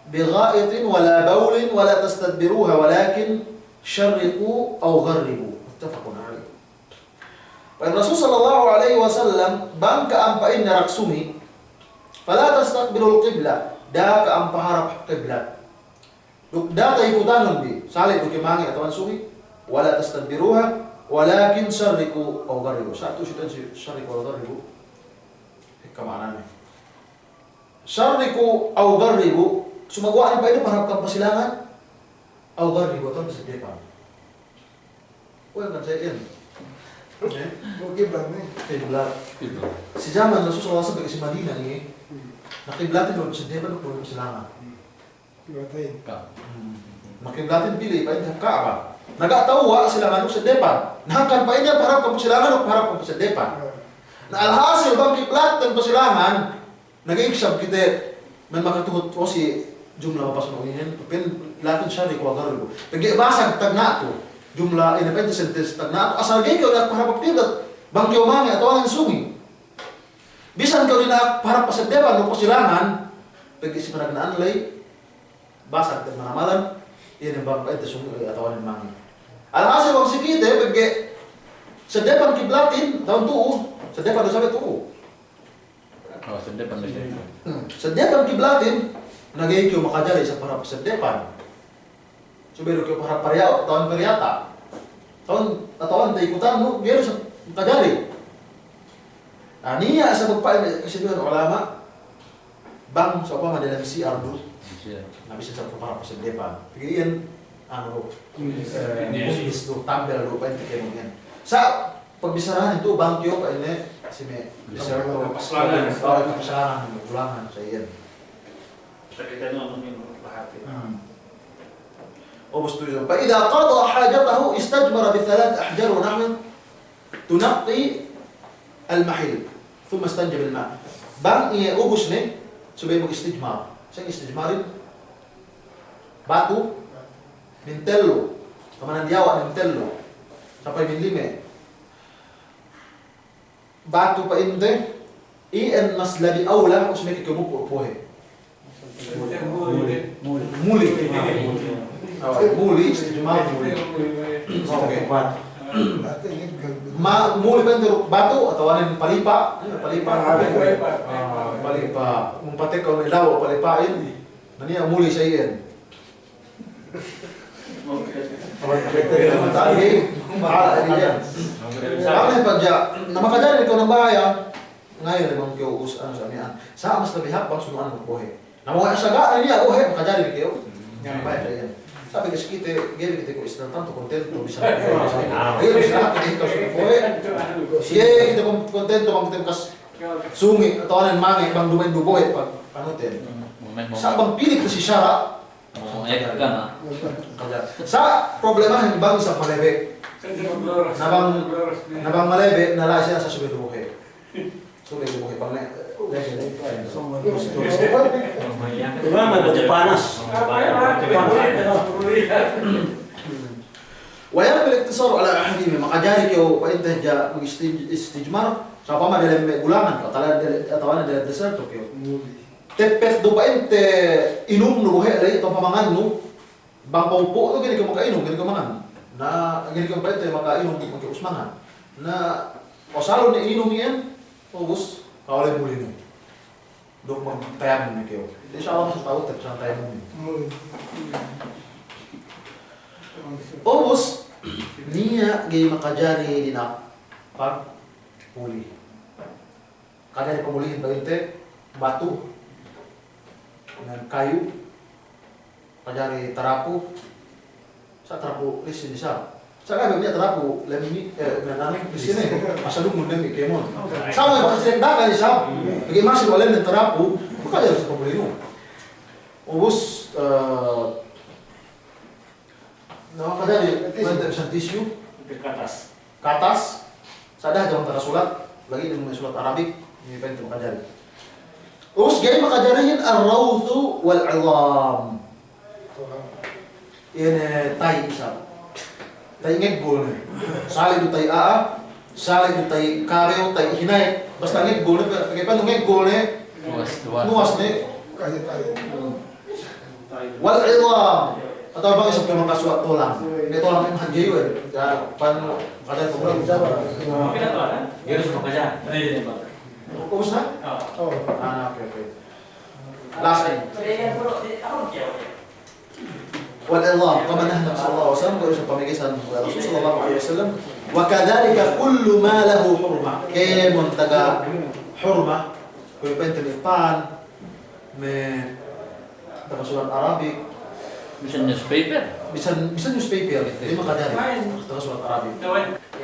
بغائط ولا بول ولا تستدبروها ولكن شرقوا أو غربوا متفق عليه. Rasul sallallahu alaihi wasallam bang kaampain na raksumi fala tastaqbilul qibla da kaampa harap qiblat. Duk da tay kutanon bi salit du kimangi atawan sumi wala tastadbiruha walakin sharriqu aw gharribu. Satu sitan si sharriqu aw gharribu. Kamaanane. Sharriqu aw gharribu sumagawa pa ini parang kampasilangan aw gharribu atawan sa depan. Well kan saya in. Kiblat nih. Kiblat. Si zaman Rasul SAW bagi si Madinah ni, nakiblatin dalam sedepan untuk bersilangan. Kiblatin. Nakiblatin pilih pa ini Ka'bah. Nagatawa wa silangan untuk sedepan. Nakan pa ini parang kampasilangan untuk parang kampasedepan. Na alhasil bang kiblat dan pasilangan, nag-iiksab kita man makatuhot o si jumlah papasununin pin lakin syari ko agar ko pagi basag tagna to jumlah independent sentence tagna asal gay ko na para papidat bangkyo mami atau ang sungi bisan ko nila para pasadeba no pasilangan pagi si panagnaan lay basag tagna malan ini bang ito sungi atau ang mami alhasil wang sikite pagi sa depan kiblatin tahun tuo sa depan do sabi tuo Oh, sedep ano siya. sa depan kiblatin nagay kyo makajali sa para sa depan subero kyo para paryaw tahun paryata tahun atawan tay ikutan mo gero sa makajali niya sa magpain kasi doon ulama bang sa pa madalang si Ardo Siya. nabisa sa para sa depan pigiyan ano business do tambel do pa kay mo yan sa pagbisarahan ito bangkyo pa ini si me Desert paslanan. paslanan ulangan sa iyan Sakita nyo ano yung bahati. ومستوجب فإذا قضى حاجته استجمر بثلاث أحجار ونحو تنقي المحل ثم استنجب الماء بان إيه أوبسني سبيل استجمار سين استجمار batu mintelo kamanan diawa mintelo sampai min lime batu pa inte en maslabi awla usme ke mo pohe muli muli istijmar muli oke muli bentuk batu atau anin palipa palipa umpate kalau ilaw palipain nania muli sa iyan tadi mahal dia kami pajak nama kajar ikaw ng bahaya ngayon limang kyo usan sa mian sa mas lebih hapang sunuan ng bohe nama saga niya bohe kajar ikaw yang bayar yan sabi kasi kita gaya kita ko isang tanto kontento bisa ayo bisa kita ikaw sa bohe siya kita kontento bang kita kas sungi atau anan mangi bang dumain du bohe pag panutin sa bang pilit si Syara sa problema ng bang sa palebe nabang malebe nala siya sa subi buhay subi buhay pang wayang biliktisar ala ahadimi makajari kayo paintah ja mag-istijmar sa pama dalam gulangan atau dalam desert kayo tepet do painte inum no buhay alay itong pamangan no bang paupo ito gini ka makainom gini ka mangan na gini ka painte makainom magkiusmangan na pasalon ni inom yan ubus kawalay muli no dok magtayam mo ni kayo inshallah sa tawag tapos ang tayam mo ubus niya gini makajari dinak pag muli kanya pamulihin painte batu dengan kayu kajari tarapu sa tarapu lisin isa sa kaya punya tarapu lemni dengan di sini masalung mundem ikemon sama yang bakal dagan isa bagi masih walen dengan tarapu maka harus pembelinu ubus nama kajari mantap san tisu Ke atas. ke atas sadah jangan tarasulat lagi dengan surat Arabik ini penting kajari Us gay makajarihin ar-rawthu wal-'idham. Ini tay isa. Tay ngegbol ni. Sali do tay sali do tay karyo, tay hinay. Basta ngegbol ni pagay pa ngegbol ni. Nuwas ni. Wal-'idham. Atau bang isap ka makasuat tulang. May tulang yung hanjiyo eh. Pan makajari ko mula. Pinatuan? Yes, makajan. Ubus na? Oo. Okay. Last time. والعظام كما نهى صلى الله عليه وسلم وإيش pamigisan Rasul sallallahu alaihi wasallam وكذلك كل ما له حرمة كي منتجى حرمة كي بنت الإقبال من تفسير عربي Bisa newspaper. bisa newspaper lima kadari tafsir Arabi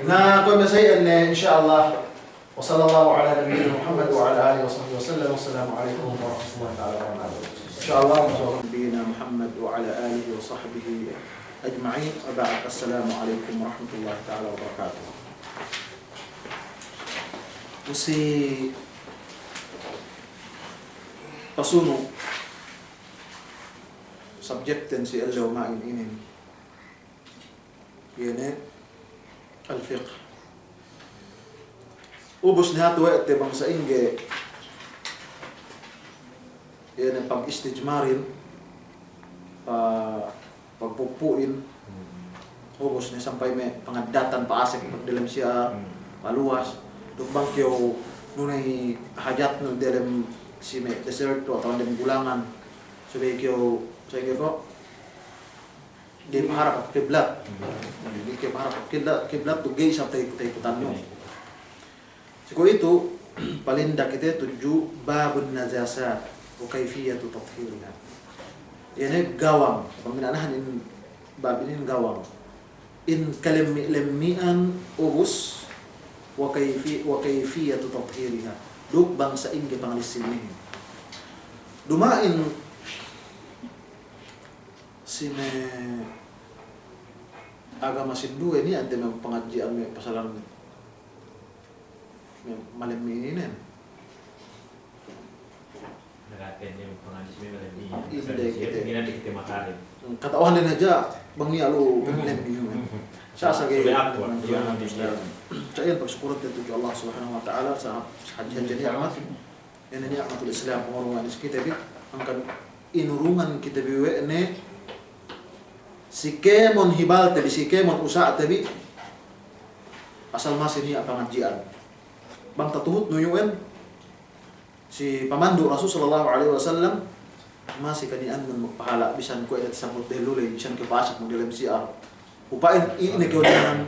nah كل شيء إن شاء الله وصلى الله على نبينا محمد وعلى آله وصحبه وسلم والسلام عليكم ورحمة الله تعالى وبركاته إن شاء الله نبينا محمد وعلى آله وصحبه أجمعين وبعد السلام عليكم ورحمة الله تعالى وبركاته وسي pasuno subjekten si Allah ma'in ini. Ini al-fiqh. Ubos niya ito ete bang sa ingge. Ini pag-istijmarin, pagpupuin. Ubos niya sampai may pangadatan paasek pagdalam siya paluwas. Dukbang kyo nunay hajat no dalam si may deserto atau dalam gulangan. Sabi kyo sa ingge ko, di paharap at kiblat. Di kyo paharap at kiblat, tugay sa tayo-tayo nyo. Siko itu, palindak itu 7 babun najasat o kaifiyatu tathhiriha. Ini gawang, pangginanahan in bab ini gawang. In kalimmian ubus wa kaifiyatu tathhiriha. Duk bangsa ingge pangalisin ini. Dumain sine agama Hindu ini ada pengajian pasalan malam ini nen. Nagatin yung pangalis mo malam Hindi, ini. Ginadi kita makarin. Katawan din aja bang niya lo malam ini. Sa sagay. Sa iyan pagsukurot dito kay Allah Subhanahu wa Ta'ala sa haji ni'mat. Yan ni'matul Islam pangurungan kita bi angkan inurungan kita biwe ne si kemon hibal tabi si kemon usa tabi asal masih ni pangajian. Bang tatuhut nuyuin si pamandu Rasul sallallahu alaihi wasallam masih kanian mun magpahala bisan ko edat samot delulay bisan ko pasak mo dalam siar upain ini ko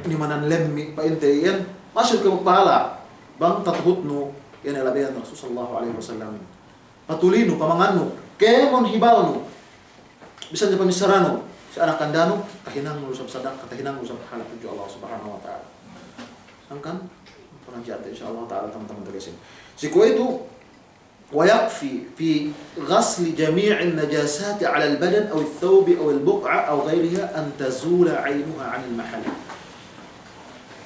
ni manan lemmi pa intayen masih ko magpahala bang tatuhut no yan alabiyan Rasul sallallahu alaihi wasallam patulino pamanganno kemon hibalno bisan di pamisarano si anak kandano kahinang mo sa sadak kahinang mo sa pahala tuju Allah Subhanahu wa Ta'ala angkan pengajian insyaallah taala teman-teman terkasih. Siko itu ويكفي في غسل جميع النجاسات على البدن أو الثوب أو البقعة أو غيرها أن تزول عينها عن المحل.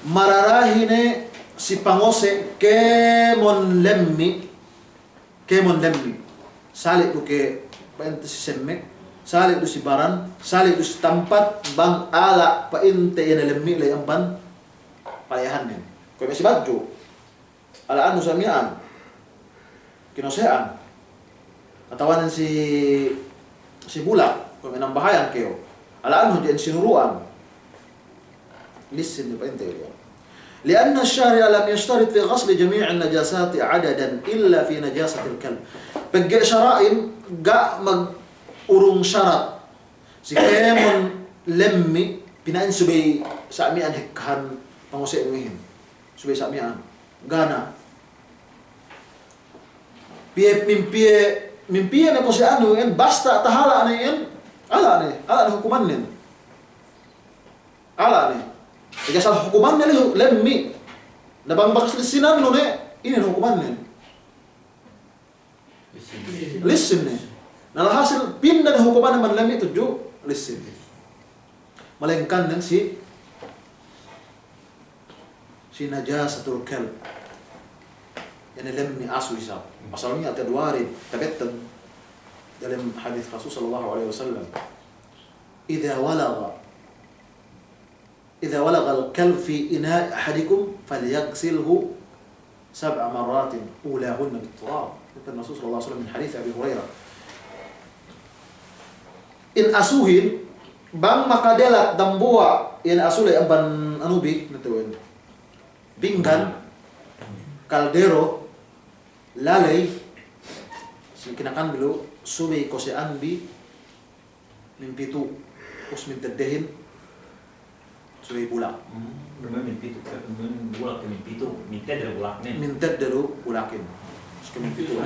Mararahine si pangose kemon lemmi salik du ke painte si semmek salik du si baran salik du si tempat bang ala painte yana lemmi lay amban payahan nen. Kau masih baju, alaan nusamian, kinosean, katawan si bulak, kau menang bahayan keo, alaan hujan sinuruan, listen ni penting dia. لأن الشارع لم يشترط في غسل جميع النجاسات عددا إلا في نجاسة الكلب. بقى شرائم جاء urung syarat si kemon lemmi pinain subay samian hekhan pangusay umihin. Subay samian gana mimpie na ko si ano yan basta tahala na yan ala na hukuman nin ala ni ikasal hukuman na lemmi nabang baksinan no ne ini hukuman nin listen ni nalhasil pindah na hukuman naman lemmi tuju listen malengkan ng si najasatul kalb yani lemmi asu isab asalnya ada dua hari tabettan dalam hadis Rasul sallallahu alaihi wasallam idza walagha al-kalb fi ina' ahadikum falyaghsilhu 7 مرات أولاهن بالتراب kata Rasul sallallahu alaihi wasallam min hadis Abi Hurairah in asuhin bang makadelat dambua in asulay amban anubi natuin binggan kaldero lalay si kinakan bilo subay ko si anbi mimpitu us mintedehin subay bulak mimpitu bulak mimpitu minted dari bulak nih minted dari bulakin suka mimpitu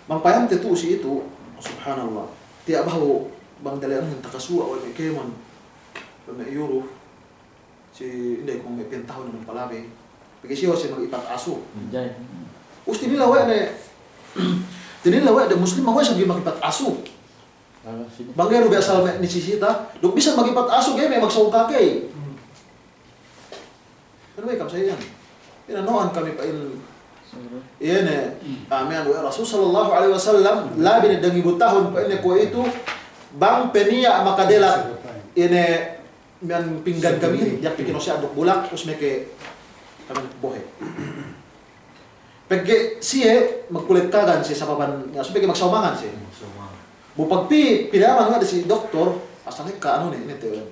bang payam tetu si itu subhanallah tiap bahu bang dalayan ng takasua o may kemon may euro si hindi kung may pintaho ng palabi pagka siya si mag-ipat aso usti nila wa na tinila wa da muslim wa siya mag-ipat aso bangero biasa ni sisita duk bisa mag-ipat aso kay may magsawka kay ano ba kam sa yan pinanoan kami pa il Ini amin wa Rasul sallallahu alaihi wasallam labi dangi butahun pa ini ko itu bang penia makadela ini mian pinggan kami yak pikin osi aduk bulak terus meke kami bohe. Pege siye magkulit kagan si sapaban so pege magsaumangan si. Bu pagpi pinaman nga si doktor asalnya ka ano ni teo.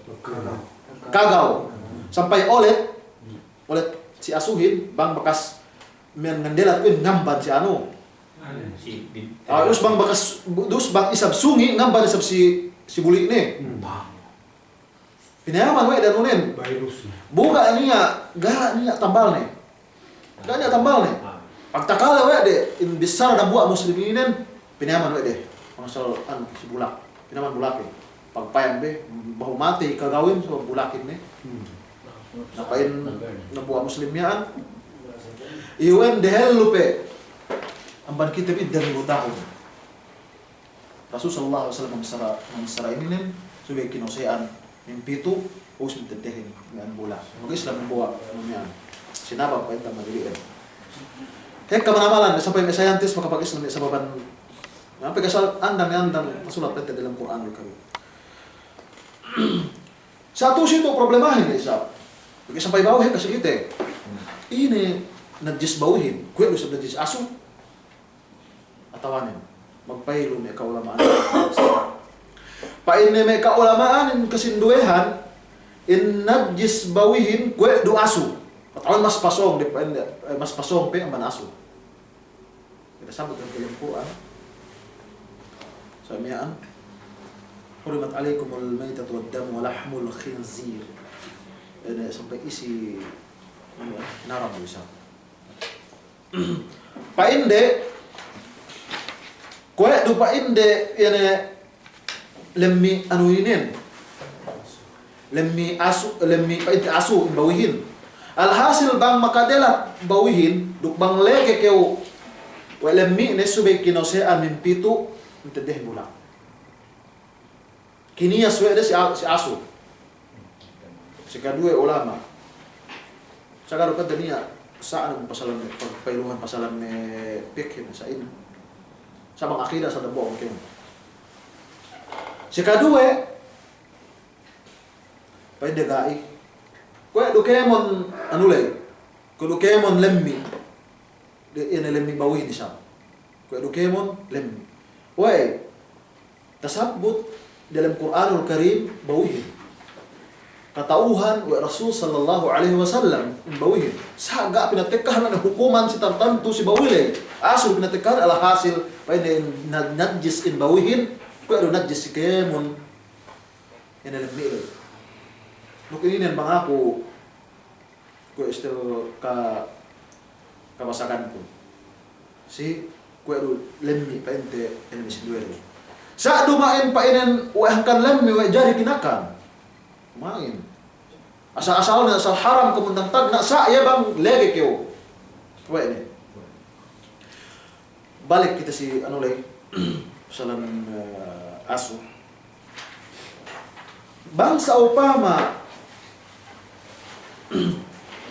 Kagaw sampai olet si asuhin bang bekas men ngandelat ko ngamban si ano. Terus bang bekas dus bang isab sungi ngamban isab si buli ni. Pinayaman we dan unen. Buka niya ga niya tambal ni. Ga niya tambal ni. Pagtakala we de in besar na buat muslimin pinayaman we de. Masal an si bulak. Pinayaman bulak eh. Pagpayang be bahu mati kagawin so bulakin ni. Napain nabuat muslimyaan. Iwan dehel lupe. Amban kita bid dari tahun. Rasul sallallahu alaihi wasallam memsara ini nen sudah kinosean mimpi itu us mintedehin dengan bola. Maka Islam membawa namanya. Sinabang pa ita madilian. Kaya kamanamalan sampai may scientist makapag Islam sa baban. Sampai kasal andang masulat pa dalam Quran al-Karim. Satu situ problemahin isa. Bagi sampai bawah kasi kita. Ini najis bauhin, kue lu sabda najis asu atawanin magpaylo may kaulamaan pain may kaulamaan kasinduehan in najis bawihin kue do asu atawan mas pasong depende mas pasong pe ang asu kita sabot ang dalam Quran samian hurimat alaikumul maytatu wad dam wa lahmul khinzir ini sampai isi naram bisa painde kue du painde yana lemmi anuinin lemmi painde asu bawihin alhasil bang makadela bawihin duk bang lege keu we lemmi ne sube kinosean min pitu intedeh mula kini ya suwe si asu sekadue ulama sagaro kadania saan ang pasalan pagpailuhan pasalan ni pikhin sa ino sa mga akida sa dabo ang kino si kadue pwede gai kaya dukemon anulay kaya dukemon lemmi ina lemmi bawin siya kaya dukemon lemmi way tasabut dalam Quranul Karim bawin katauhan wa Rasul sallallahu alaihi wasallam bawihin saga pinatekkan na hukuman si tartantu si bawile asul pinatekkan ala hasil pwede najis in bawihin pwede najis si kemon ina lemil nukinin bang ako ko istil kabasakan ko si pwede lemmi painte ina misiduero sa dumain painan wahkan lemmi wa jari kinakan main asal-asal na asal haram kemundang tag na sa ya bang lege kyo ini balik kita si ano lay pasalan aso bang sa upama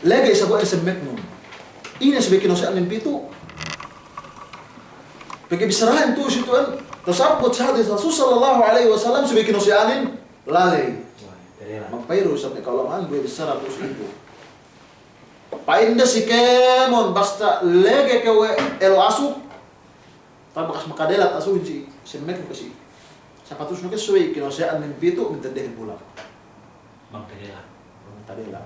lege sa buwan sa metnon ina sabi kinosaan ng pito pagka bisarahan to situan tasabot sa hadis Rasul sallallahu alaihi wasallam sabi kinosaanin lalay magpayro sa may kaulamaan gue besar atus ribu painda si kemon basta lege kewe elo asu tabakas makadelat asu si semet kasi sapatos no kesuwi kinosaan ng pito mintedehin pula magtadela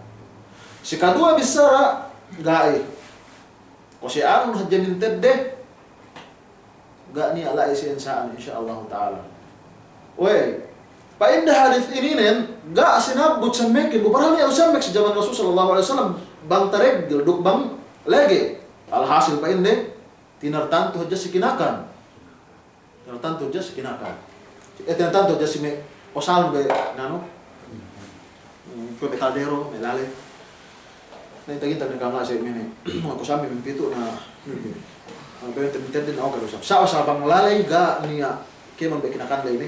si kadua besar gai kasi anong hadya mintede ga ni ala isensaan insyaallah taala we painda hadis ini nen ga sinabut sa mekin buparang niya usamek sa zaman Rasul sallallahu alaihi wasallam bang tareg duk bang lege alhasil painde tinartanto hadya si kinakan tinartanto hadya si kinakan tinartanto hadya si me osal be nano ko betadero melale na itagintag na kama sa ini mga kusami mipito na ang pwede din ako karusap sa bang lalay ga niya kemon be kinakan lay ni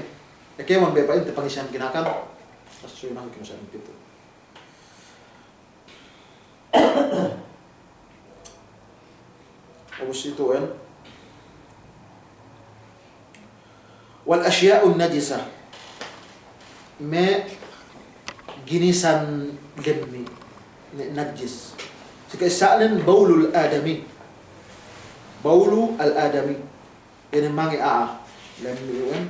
kemon be painte pangisian kinakan tas suyo nang kinusan pito Terus itu kan. Wal asya'un najisah. Me ginisan lemmi najis. Sekaisanan baulul adami. Baulu al-adami. Ini mangi lemmi kan.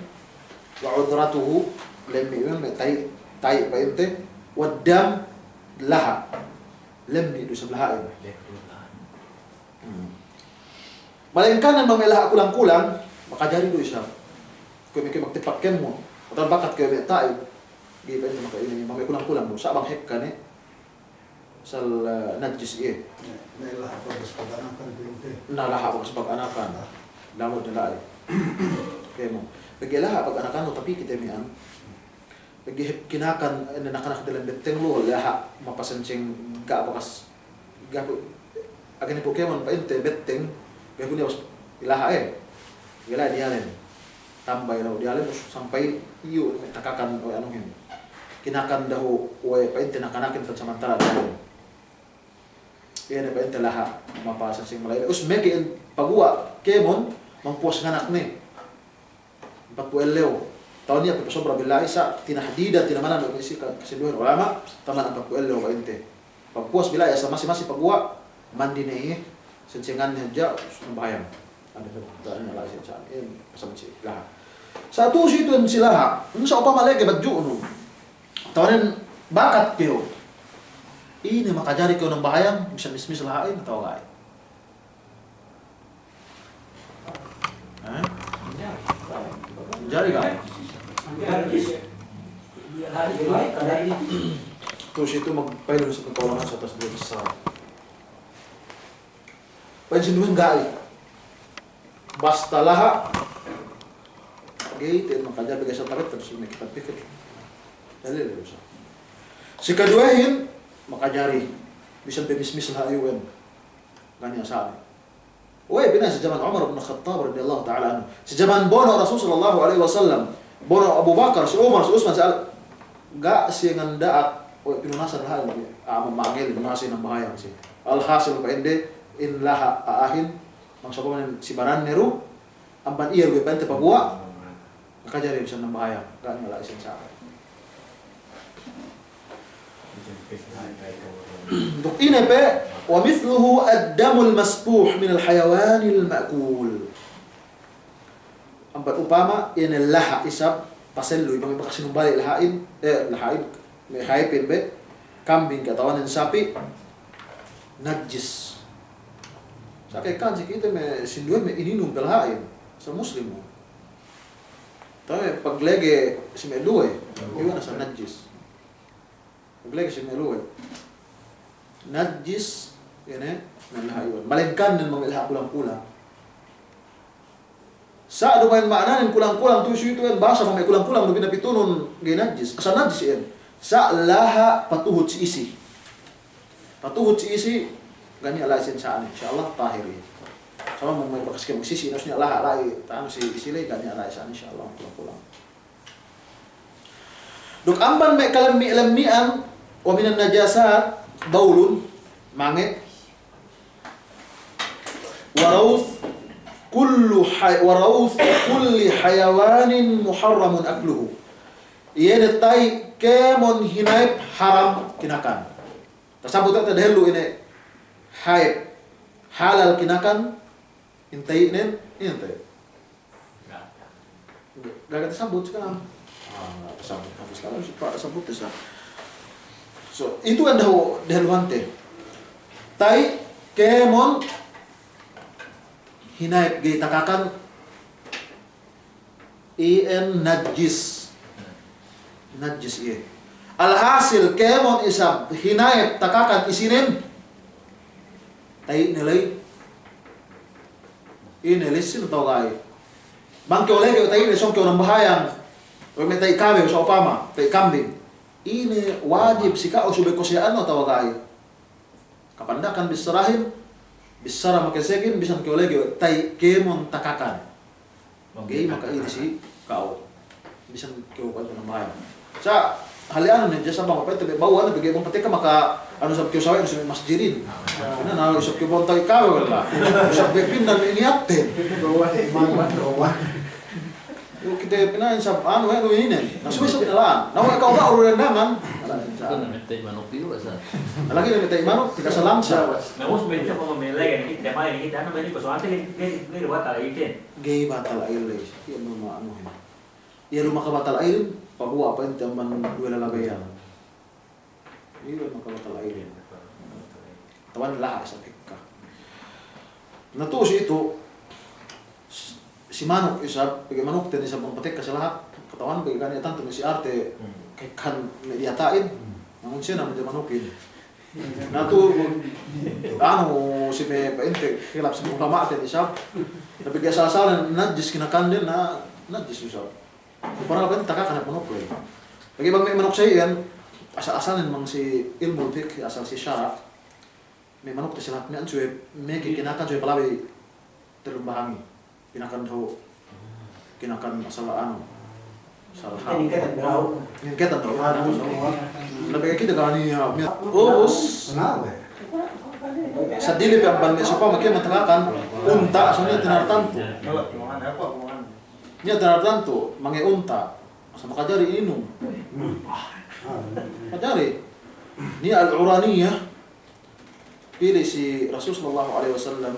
Wa udratuhu lemmi kan tai ba inte. Wa dam laha. Lemmi itu sebelah ini. Melainkan yang memilah kulang-kulang, maka jari itu isya. Kau mikir magtipakken mo, atau bakat kau may tayo. Giba ini maka ini mamay kulang-kulang mo. Sa abang hek ka ni, sal najis iya. Nailah apa pag-anakan pinti. Nalaha pag pag-anakan. Lamod na laay. Kaya mo. Pagilaha pag-anakan mo, tapi kita miyan. Pagihip kinakan, nakanak dalang beteng lo, laha, mapasansing gaapakas. Gapo, agani Pokemon pa inte, beteng, gapo niya, ilaha Ilaha dialin. Tambay daw dialin, sampai iyo, nakakan o anong yun. Kinakan daw, o pa inte nakanakin sa samantala dialin. Kaya pa inte laha, mapasansing malay. Us meki pagua, Kemon, mangpuas nganak ni. 40 leo. Tahun niya pasobra billahi sa tinahdida tinamanan ng isi kasiduhan ulama taman ang 40 leo kainte. Pagpuas billahi sa masing-masing pagwa mandi ni sencengan niya ng bayang. Ada daan na lasi sa akin kasama si lahat. Sa atu situ sila sa upama lagi badju no. Tawanan bakat kayo. Ini makajari kayo ng bahayang bisa mismis lahain atau gay. Jari gay. Terus itu magpailon sa pagkawalan sa atas doon sa pansinuhin gali. Basta laha. Gate, makajabi ka sa tarit, terus nakipag-pikit. Dali siya. Si kaduahin, makajari. Bisan pimismis laha ayuan. Ganyan sabi. Uy, binay sa zaman Umar ibn Khattab radiyallahu ta'ala anhu. Si zaman bono Rasul sallallahu alaihi wasallam. Bono Abu Bakar, si Umar, si Usman, si Gak siya ngandaat, o pinunasan lahat, mamangil, pinunasan ng bahayang siya. Alhasil pa hindi, in laha aahin, mangsapaman si Baran Nero, ang ban-iyar, gue pente pagbuwa, nakajari siya ng bahayang, gak nala isin sa akin. Duk ine pe, wa mithluhu ad-damul maspuh min al-hayawan al-ma'kul. Ang upama in laha isab paselo ibang iba kasi numbali lahain may haipin be kambing katawan ng sapi najis sa kay kansi kita may sinduan may ininom lahain sa muslim mo tayo paglege si meluwe iwan sa najis paglege si meluwe najis yan ng lahain malingkan ng mga ilaha kulang-kulang sa dumayan maanan kulang-kulang tuyo itu bahasa may kulang-kulang no pinapitunon gay najis asa najis yan sa laha patuhod si isi gani ala isin saan insyaallah tahiri sama mo may pakas magsisi nos niya laha lai taano si isilay gani ala isan insyaallah kulang-kulang duk amban may kalami-lamian o minan najasat baulun mangit warawth وروث كل حيوان محرم أكله yen tay kemon hinaip haram kinakan tasabut ta dahulu ini haib halal kinakan intay nen intay gak tasabut sekarang tasabut habis kalau pak tasabut sa so itu ang dahuluante tay kemon hinaip gay takakan najis iya alhasil kemon isab hinaip takakan isinin tay nilay inelisin tau gay bangke oleh kaya tay nisong kaya ng bahayang o may tay kami sa upama tay kambing ini wajib sika o subay ko siya ano tau gay kapandakan bisarahin bisara makasegin bisan kaya oleh tay kemon takakan gay maka ini si kau bisan kaya ng bahayang sa hali ano ni jasa bang pa ito bawa na bigay mong patika maka ano sa kyo sawi sa masjidin. Na usap kyo bonta ikaw wala. Usap bepin na iniatte. Yung kita pinain sa ano ini. Nasuwisap na lang. Nawa ikaw ba urulandangan. Ito na may tayo manok piwa sa. Lagi na mitay manok tika sa lamsa. Namus medyo kung mamilay kita may kita ano ba ni ko so ante ni wata itin. Gay batal aile. Yan mo ano hin. Iya rumah kabatal aile pagwa pa ente man duela labayan. Iya rumah kabatal aile. Tawan lahat sa pikka. Natusi ito si manok isa pag manok tin isa pang patik sa lahat. Katawan pag kanya tanto si arte kan mediatain. Namun siya naman di manokin. Natu ano si me painte hilap sa ulama tin isa. Nabigay sa asalan najis kinakan din na najis isa. Parang apa taka kana manok ko. Pag ibang may manok sa iyan asa-asalan mang si ilmu fiqh asal si syara. May manok ta sila may ansuwe may kinakan suwe palawi terumbahangi. Kinakan ho kinakan masalah ano salah Ini kan berau. yang kita tahu lebih kita gani ubus sa dili pa ban sa pa makin matakakan unta so niya tinartanto niya tinartanto mange unta sa makajari inom makajari niya al-uraniyah pilih si Rasul sallallahu alaihi wasallam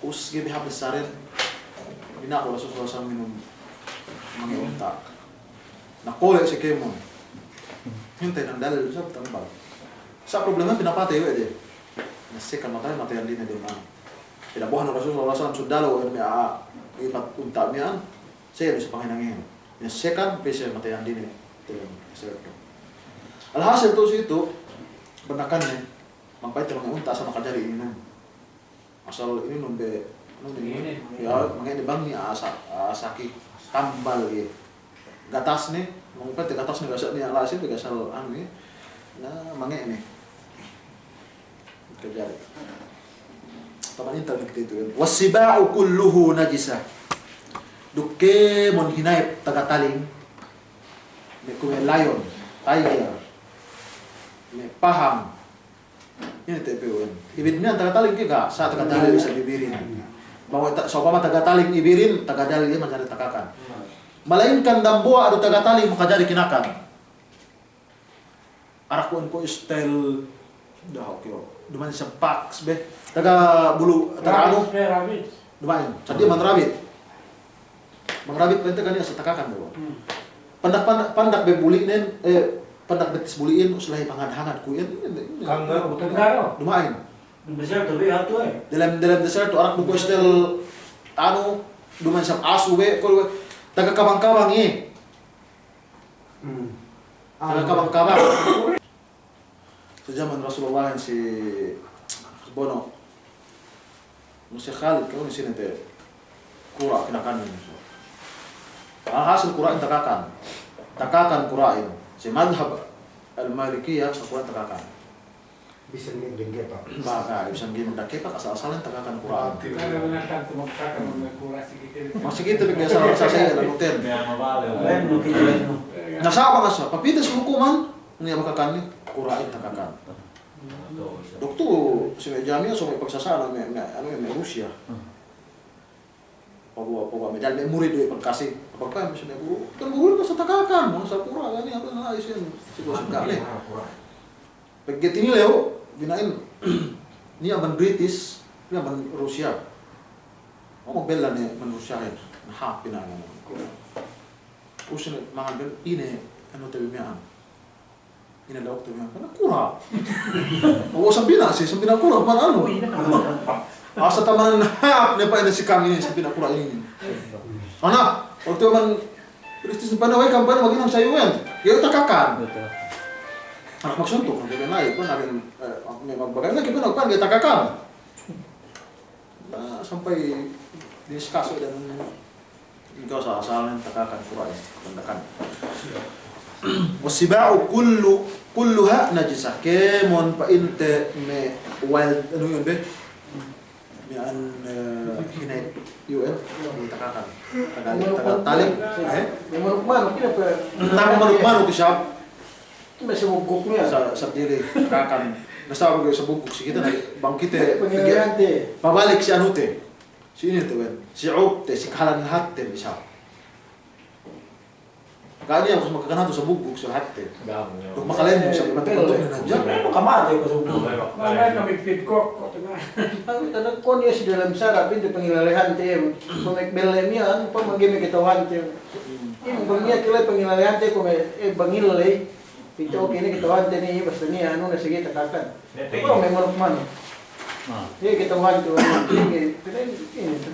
usgi bihab sarir binako Rasul sallallahu alaihi wasallam minum mange unta nakole si Kemon hintay ng dalil sa tambal sa problema pinapatay yo ede nasika matay din na doon pinabuhan ng Rasul sallallahu alaihi wasallam sundalo may ipat unta miyan sa sa Panginoon yung second pesa matayan din certo alhasil to ito banakan niya magbayad ng unta sa makajari inom asal inom be ano ni ya mga ibang ni asaki tambal ye gatas ni mong pati gatas ni gasa ni alasin bigasal ano ni na mange ni kajari taman internet dito yun wasiba'u kulluhu najisa dukke mon hinay tagataling may kume lion tiger may paham ini TPUN ibid niya tagataling kika sa tagataling sa bibirin bahwa so pa tagataling ibirin tagadali dia mencari takakan malainkan dambua adu tagataling makajari kinakan arakuan ko style dah oke duman sa pax be taga bulu taga anu duman jadi manrabit mangrabit bente kan sa takakan do pandak be bulinen pandak betis buliin usulay pangadhangan kuyen Kangga butagaro. dumain Besar tu ato dalam desert tu anak buku stel anu duman sa asu we ko taga kabang-kabang taga kabang-kabang sa zaman Rasulullah si Bono Musa Khalid kau sini teh kura kinakan ini hasil kura takakan kurain si madhab al-malikiyah sa kura takakan Bisa ngedengge pak. baka bisa ngin dake pak asal-asalan takakan kura masih gitu bigyan sa saya ng hotel nasaba ka sa papitas hukuman niya makakan ni kurain takakan dokto si Jamiah so may pagsasana may ano may Russia pagwa medal may murid do pagkasih pagka may guru kan guru sa takakan mo sa kura gani apa na ayos yan siguro kali pagget ini leo binain niya man British niya man Russia o magbela ni man Russia na happy na naman usin mga bel ine ano tayo miyan ina daw tayo miyan kana kura o sa binasi sa binakura man ano asa taman hap ne pa ina si kami ni sa binakura ini ana waktu man British pa na way kampanya maginang sa UN yung takakan anak magsuntok ang gabi na pun namin may magbagay na kita nagpan kita takakan na sampai diskaso dan ikaw sa asalan takakan kurai tandakan wasiba'u kulluha najisa kemon pa inte me wild ano yun be me yan hinay UN itakakan tagal tali Yung manok-manok, yun pa. nang manuk-manuk siya May sumugkok niya. sa dili takakan nasabi ko sa bugok si kita na bangkite Pangyayaante. pabalik si Anute si ini tuh kan si Ute si kahalan hatte bisa kali yang harus makakanato sa bugok sa hatte Gamo niyo. dok makalain mo sa matapos na nandiyan Ano kamatay ko sa ulo? Mamaya kami ko. Ang tanong ko niya si dalam sarap, hindi pangilalihan tayo. Pumikbelem yan, pa magimik itawan tayo. Yung bangya kila pangilalihan tayo, kung bangilay, ito okay na kitawan tayo niya, basta niya, ano na sige, tatakan. Ito may manok-manok. Sige, kitawan tayo.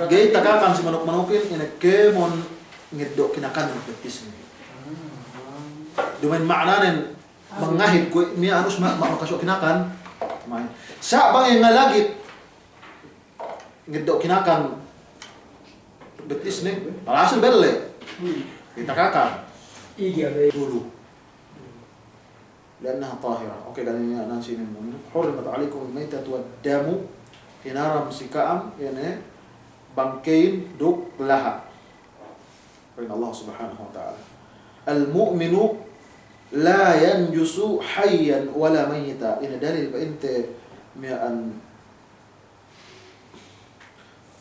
gay takakan si manuk-manukin ina kemon ngeddo kinakan ng petis ni dumain maknanen mangahid ko niya anus makasok kinakan main sa bang yang ngalagit ngeddo kinakan betis ni palasul belle itakakan dulu لأنها طاهرة. أوكي قال لي أنا نسينا حرمت عليكم الميتة والدم هنارم سكام يعني بانكين دوك لها. بين الله سبحانه وتعالى. المؤمن لا ينجس حيا ولا ميتا. إن دليل بأنت مئن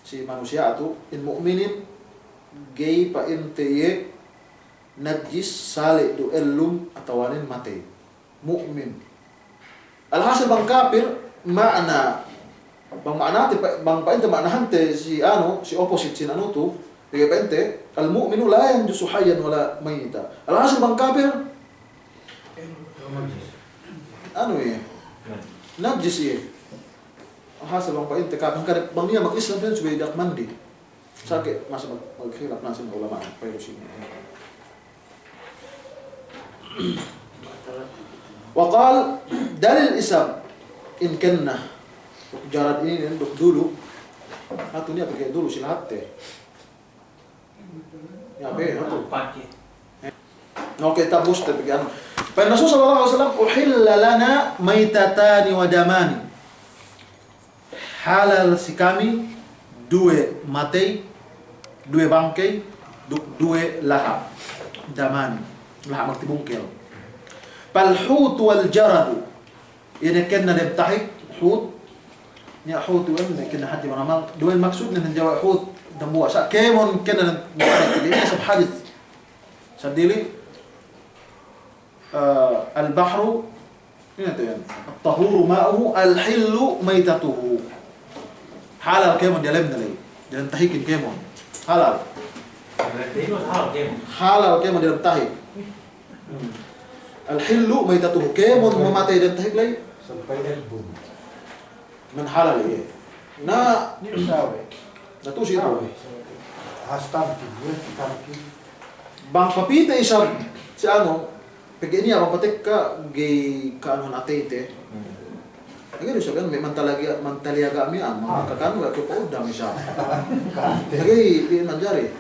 si manusia itu in mu'minin gay pa inte najis salik do elum atawanin mate mu'min alhasil bang kafir makna bang makna bang pa inte makna hante si si opposite si ano to gay pa inte al mu'minu la yanjusu hayyan wala mayita alhasil bang kafir najis alhasil bang pa inte kafir bang niya mag-Islam din subay dak mandi sakit masa magkhilaf nasin ulama pero sini وقال dalil isam in kenna jarad ini ndok dulu hatu ni pakai dulu sila hatte ya be hatu oke tabus tepigan fa Rasul sallallahu alaihi wasallam uhilla lana maitatani wa damani halal si kami due matei due bangkei due laha damani laha magtibungkel فالحوت والجرد يعني كنا نبتحك حوت يا حوت وين كنا حد مرمال دوين مقصود ان نجوا حوت دموا سا كيمون كنا نبتحك دي حسب حادث سديلي البحر الطهور ماؤه الحل ميتته حلال كيمون دلمنا لي دنتحك كيمون حلال حلال كيمون دنتحك الحل ميتته كيمون مماتي دنتحك لي Sampai elbow. من حلال ايه نا Sawe. natusi ito Hastampi. Hastampi. bang papita isab si pagin niya bang patik ka gay kaano atete lagi siya kan may mantaliaga mi mga kakano ka po dami siya lagi di manjari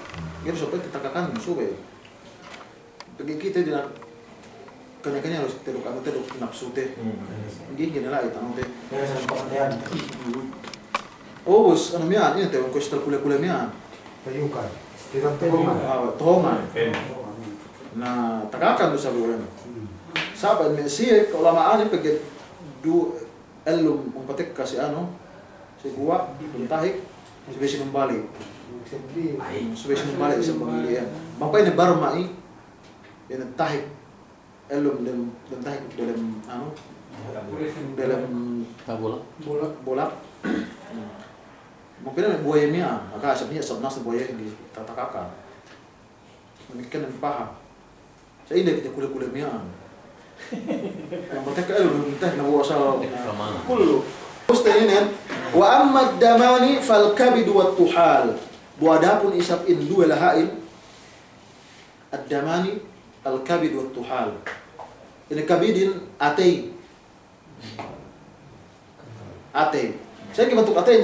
gano siya pag takakan subay pag kita din kanya-kanya harus teluk napsute hindi ginala itanong te Kaya sa pangatayan. bos ano miyan yun te question kule-kule miyan Payukan. Tinagtuman. tohongan na takakan do sa buwan saban men siya kaulamaan pag du elum ang patik kasi si guwa tuntahik subay sinumbalik subay sinumbalik sa pamilya mapay ni barma yan tahik elum dan tahik dalam dalam bolak mungkin ada buaya niya maka asapnya sabnas buaya di tatakakan mungkin ang paha sa hindi kita kule-kule niya yang mereka elum teh nabuwa sa kullu Ustainin wa amma damani fal kabid wa tuhal buadapun isap in dua lahain ad-damani al kabid wa tuhal ini kabidin atay saya bentuk atay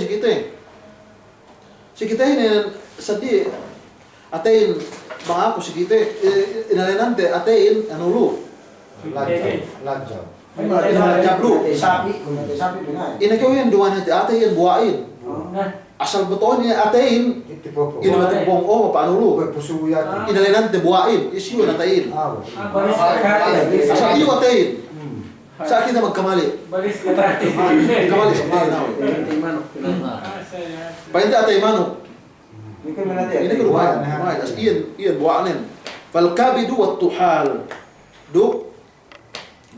si kita ini sedih atayin bang ako si kita inalenante atayin anulu Lanjaw. Jablu. Sapi. Kung sapi pinay. ina kau yang dua nanti atayin buain asal betul ni atain Itu popo. ini mati bong oh paano lu Popo pusu yati. inalinan te buain isiyo na tain Balis asal iyo atain sa kita magkamali Balis ka dati. kamali sa tain Hindi manok. painte atay manok Ini kan mana dia? ini ko lumayan as iyan buanin fal kabidu wat tuhal do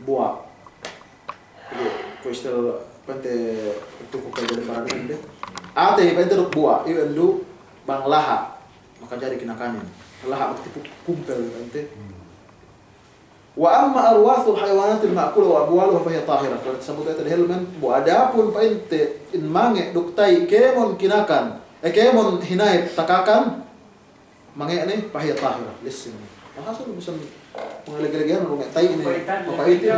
buah Questo pante itu ko kayo para ninde ate pante do buah iyan do bang laha maka jadi kinakanin laha tipu kumpel pante wa amma arwathul hayawanat al ma'kula wa abwaluha fa hiya tahirah kalau disebut itu helman bu adapun pante in mange duktai kemon kinakan kemon hinay takakan mange ni fa hiya tahirah listen maka sa bisa mengalagalagan ng tay ini papaitin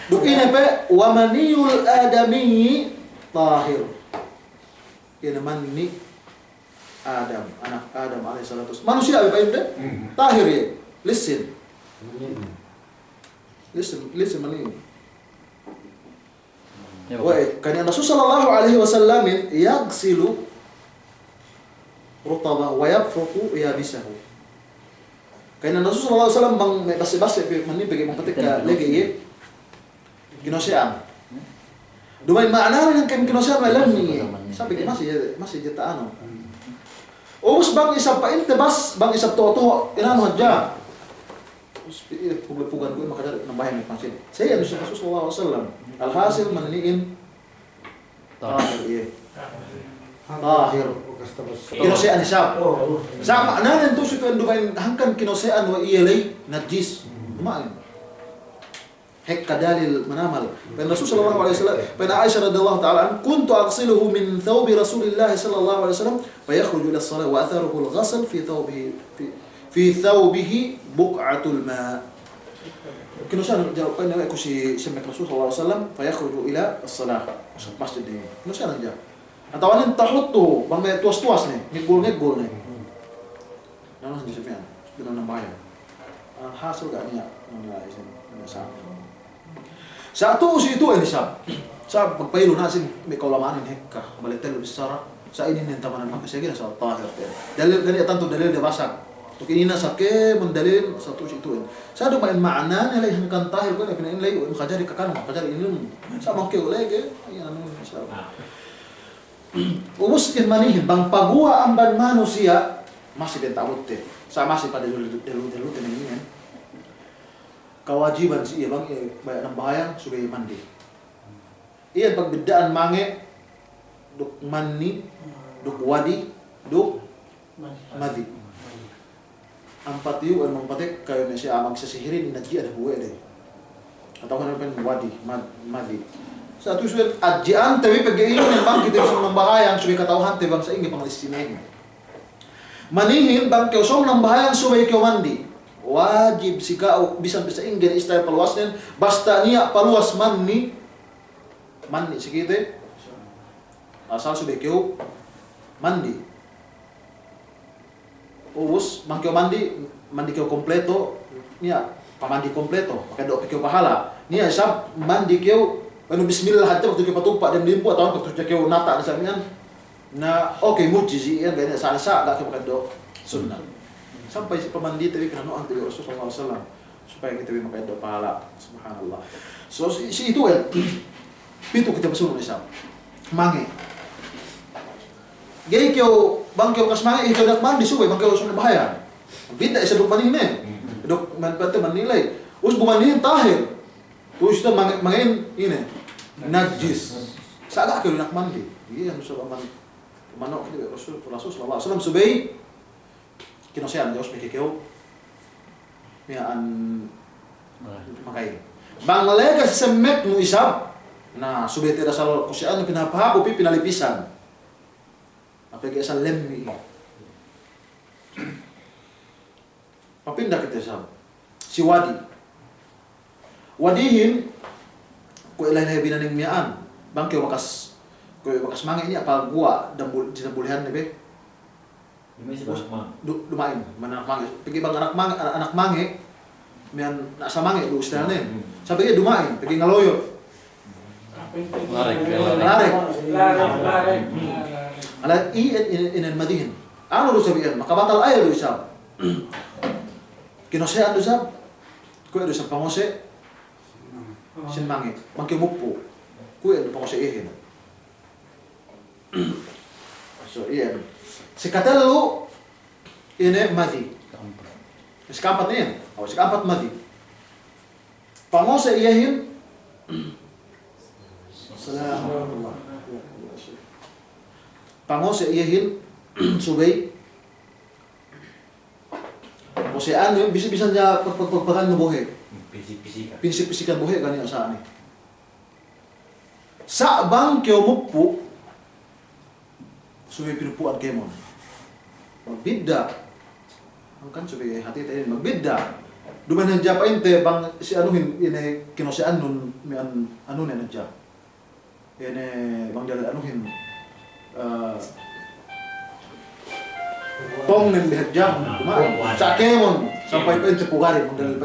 duk ini pe wa maniyul adami tahir ini mani Adam anak Adam alaihi salatu manusia apa itu tahir ya listen mani wa kan Rasul sallallahu alaihi wasallam yaghsilu rutaba wa yafruqu yabisahu kan Rasul sallallahu alaihi wasallam bang basi-basi mani bagi mempetika lagi kinosean Dumay makna ng kinosean malam ni sabi ko masih jeta ano Ubus bang isap pa inte bas bang isap to inano hadya. Pugan ko makadari ng bahay ng pansin. Saya Rasul sallallahu alaihi wasallam. Alhasil manliin tahir. Tahir. Kinosean isap. Sa makna nito si kan dumay hangkan kinosean wa iyalay najis. Dumain. Hek kadalil manamal. Pen Rasul sallallahu alaihi wasallam, pen Aisyah radhiyallahu ta'ala an, kuntu aghsiluhu min thawbi Rasulillah sallallahu alaihi wasallam, fa yakhruju ila as-salah wa atharuhu al-ghasl fi thawbihi buq'atul ma. Kinusan jawab pen ko si Rasul sallallahu alaihi wasallam, fa yakhruju ila as-salah. Masjid ini. Kinusan aja. Atawanin tahuttu, bang may tuwas-tuwas ni, ngigol ni. Ano sa Sufyan? Bilang ng bayan. Hasil gak niya ng sa Satu usi itu ini sab pagpaylo nasin may kaulamanin hekka balitel bisara sa ini nin tamanan maka sige sa tahir dalil gani tanto dalil de basak to kinina sa ke mendalil satu usi itu sa do main makna nilai hangkan tahir ko na pinilay o makajari kakan makajari ilmu sa mangke ulege ayan ano sa ubus in manihin bang pagua ang ban manusia masih bentaute sa masih pada dulu ini kewajiban sih ya bang banyak bahaya sudah mandi iya pagbedaan mange duk mani duk wadi duk madi empat yu an mempatek kayo na siya amang sisihirin inadji ada buwe deh atau kan wadi madi satu sudah ajian tapi pagi ini bang kita bisa membahayang sudah ketahuan te bang sa ingi panglistinay manihin bang kau som nambahayang sudah kau mandi wajib sika bisa ingin istilah paluasnya basta niya paluas mani sikite asal sudah kau mandi ubus mangkau mandi kau kompleto niya pamandi kompleto pakai doa kau pahala niya sab mandi kau bismillah hatta waktu kau patumpak dan limpo atau waktu kau nata disamian na okay mujizi yan ganyan sa gak kau pakai doa sunnah sampai si pemandi tadi kena doa dari Rasulullah SAW supaya kita bisa makan doa pahala subhanallah so si itu pitu kita bersuruh Islam mange gay kyo bang kyo kas mange itu dak mandi suwe bang kyo sudah bahaya bida isa duk mani ne duk manpate manilay us bumani tahir us itu mangin ini najis saga kyo nak mandi iya Rasulullah manok Rasulullah SAW subay kinosean Diyos may kikyo miyaan makain bang malega sa semek mo isab na subete dasal kusian pinapahapo pinalipisan apeke sa lemmi papinda kita isab si wadihin ko ilay na binaning miyaan bang kyo wakas mange ini apa gua dinabulihan nebe lumayan mana anak mange pergi bang anak mange mian nasa mange lu istilahnya sabi dumain pergi ngaloyot Larik. Ala iyan madihin. Ano do sabihin? Makabatal ay do isab. Kinosean do sab. Kuya do sa pangose. Sinmangi. Mangkimupo. Kuya do pangose ihin. So iyan. Si katalo ini madi. Si kapat niyan. O si kapat madi. Pangose iyahin. Assalamualaikum. Pangose iyahin subay. O si ano, bisa-bisa niya pagpagpagan ng buhay. Pisik-pisikan. Pinsik-pisikan buhay, ganyan sa ani. Sa bang kiyomupo, subay pinupuan kayo mo. Magbidda. Ang kan subay hati tayo, magbidda. Duman ng Japa inte, bang si anuhin, ini kinosian nun, may ano na nadya. Ini, bang dala anuhin, tong ng bihadya, sa kemon, sampai pa inte pugarin, kung dala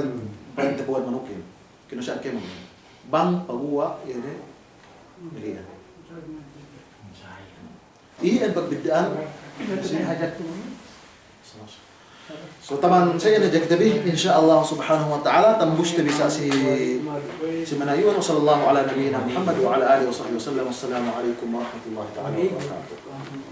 pa inte pugan manukin. Kinosian kemon. Bang paguwa, ini, milihan. Iyan pagbiddaan, so taman saya na jadi tabi insyaallah subhanahu wa ta'ala tambus tabi sa si manayuan wa sallallahu ala nabiyyina Muhammad wa ala alihi wa sahbihi wa sallam. Assalamu alaikum warahmatullahi ta'ala wabarakatuh.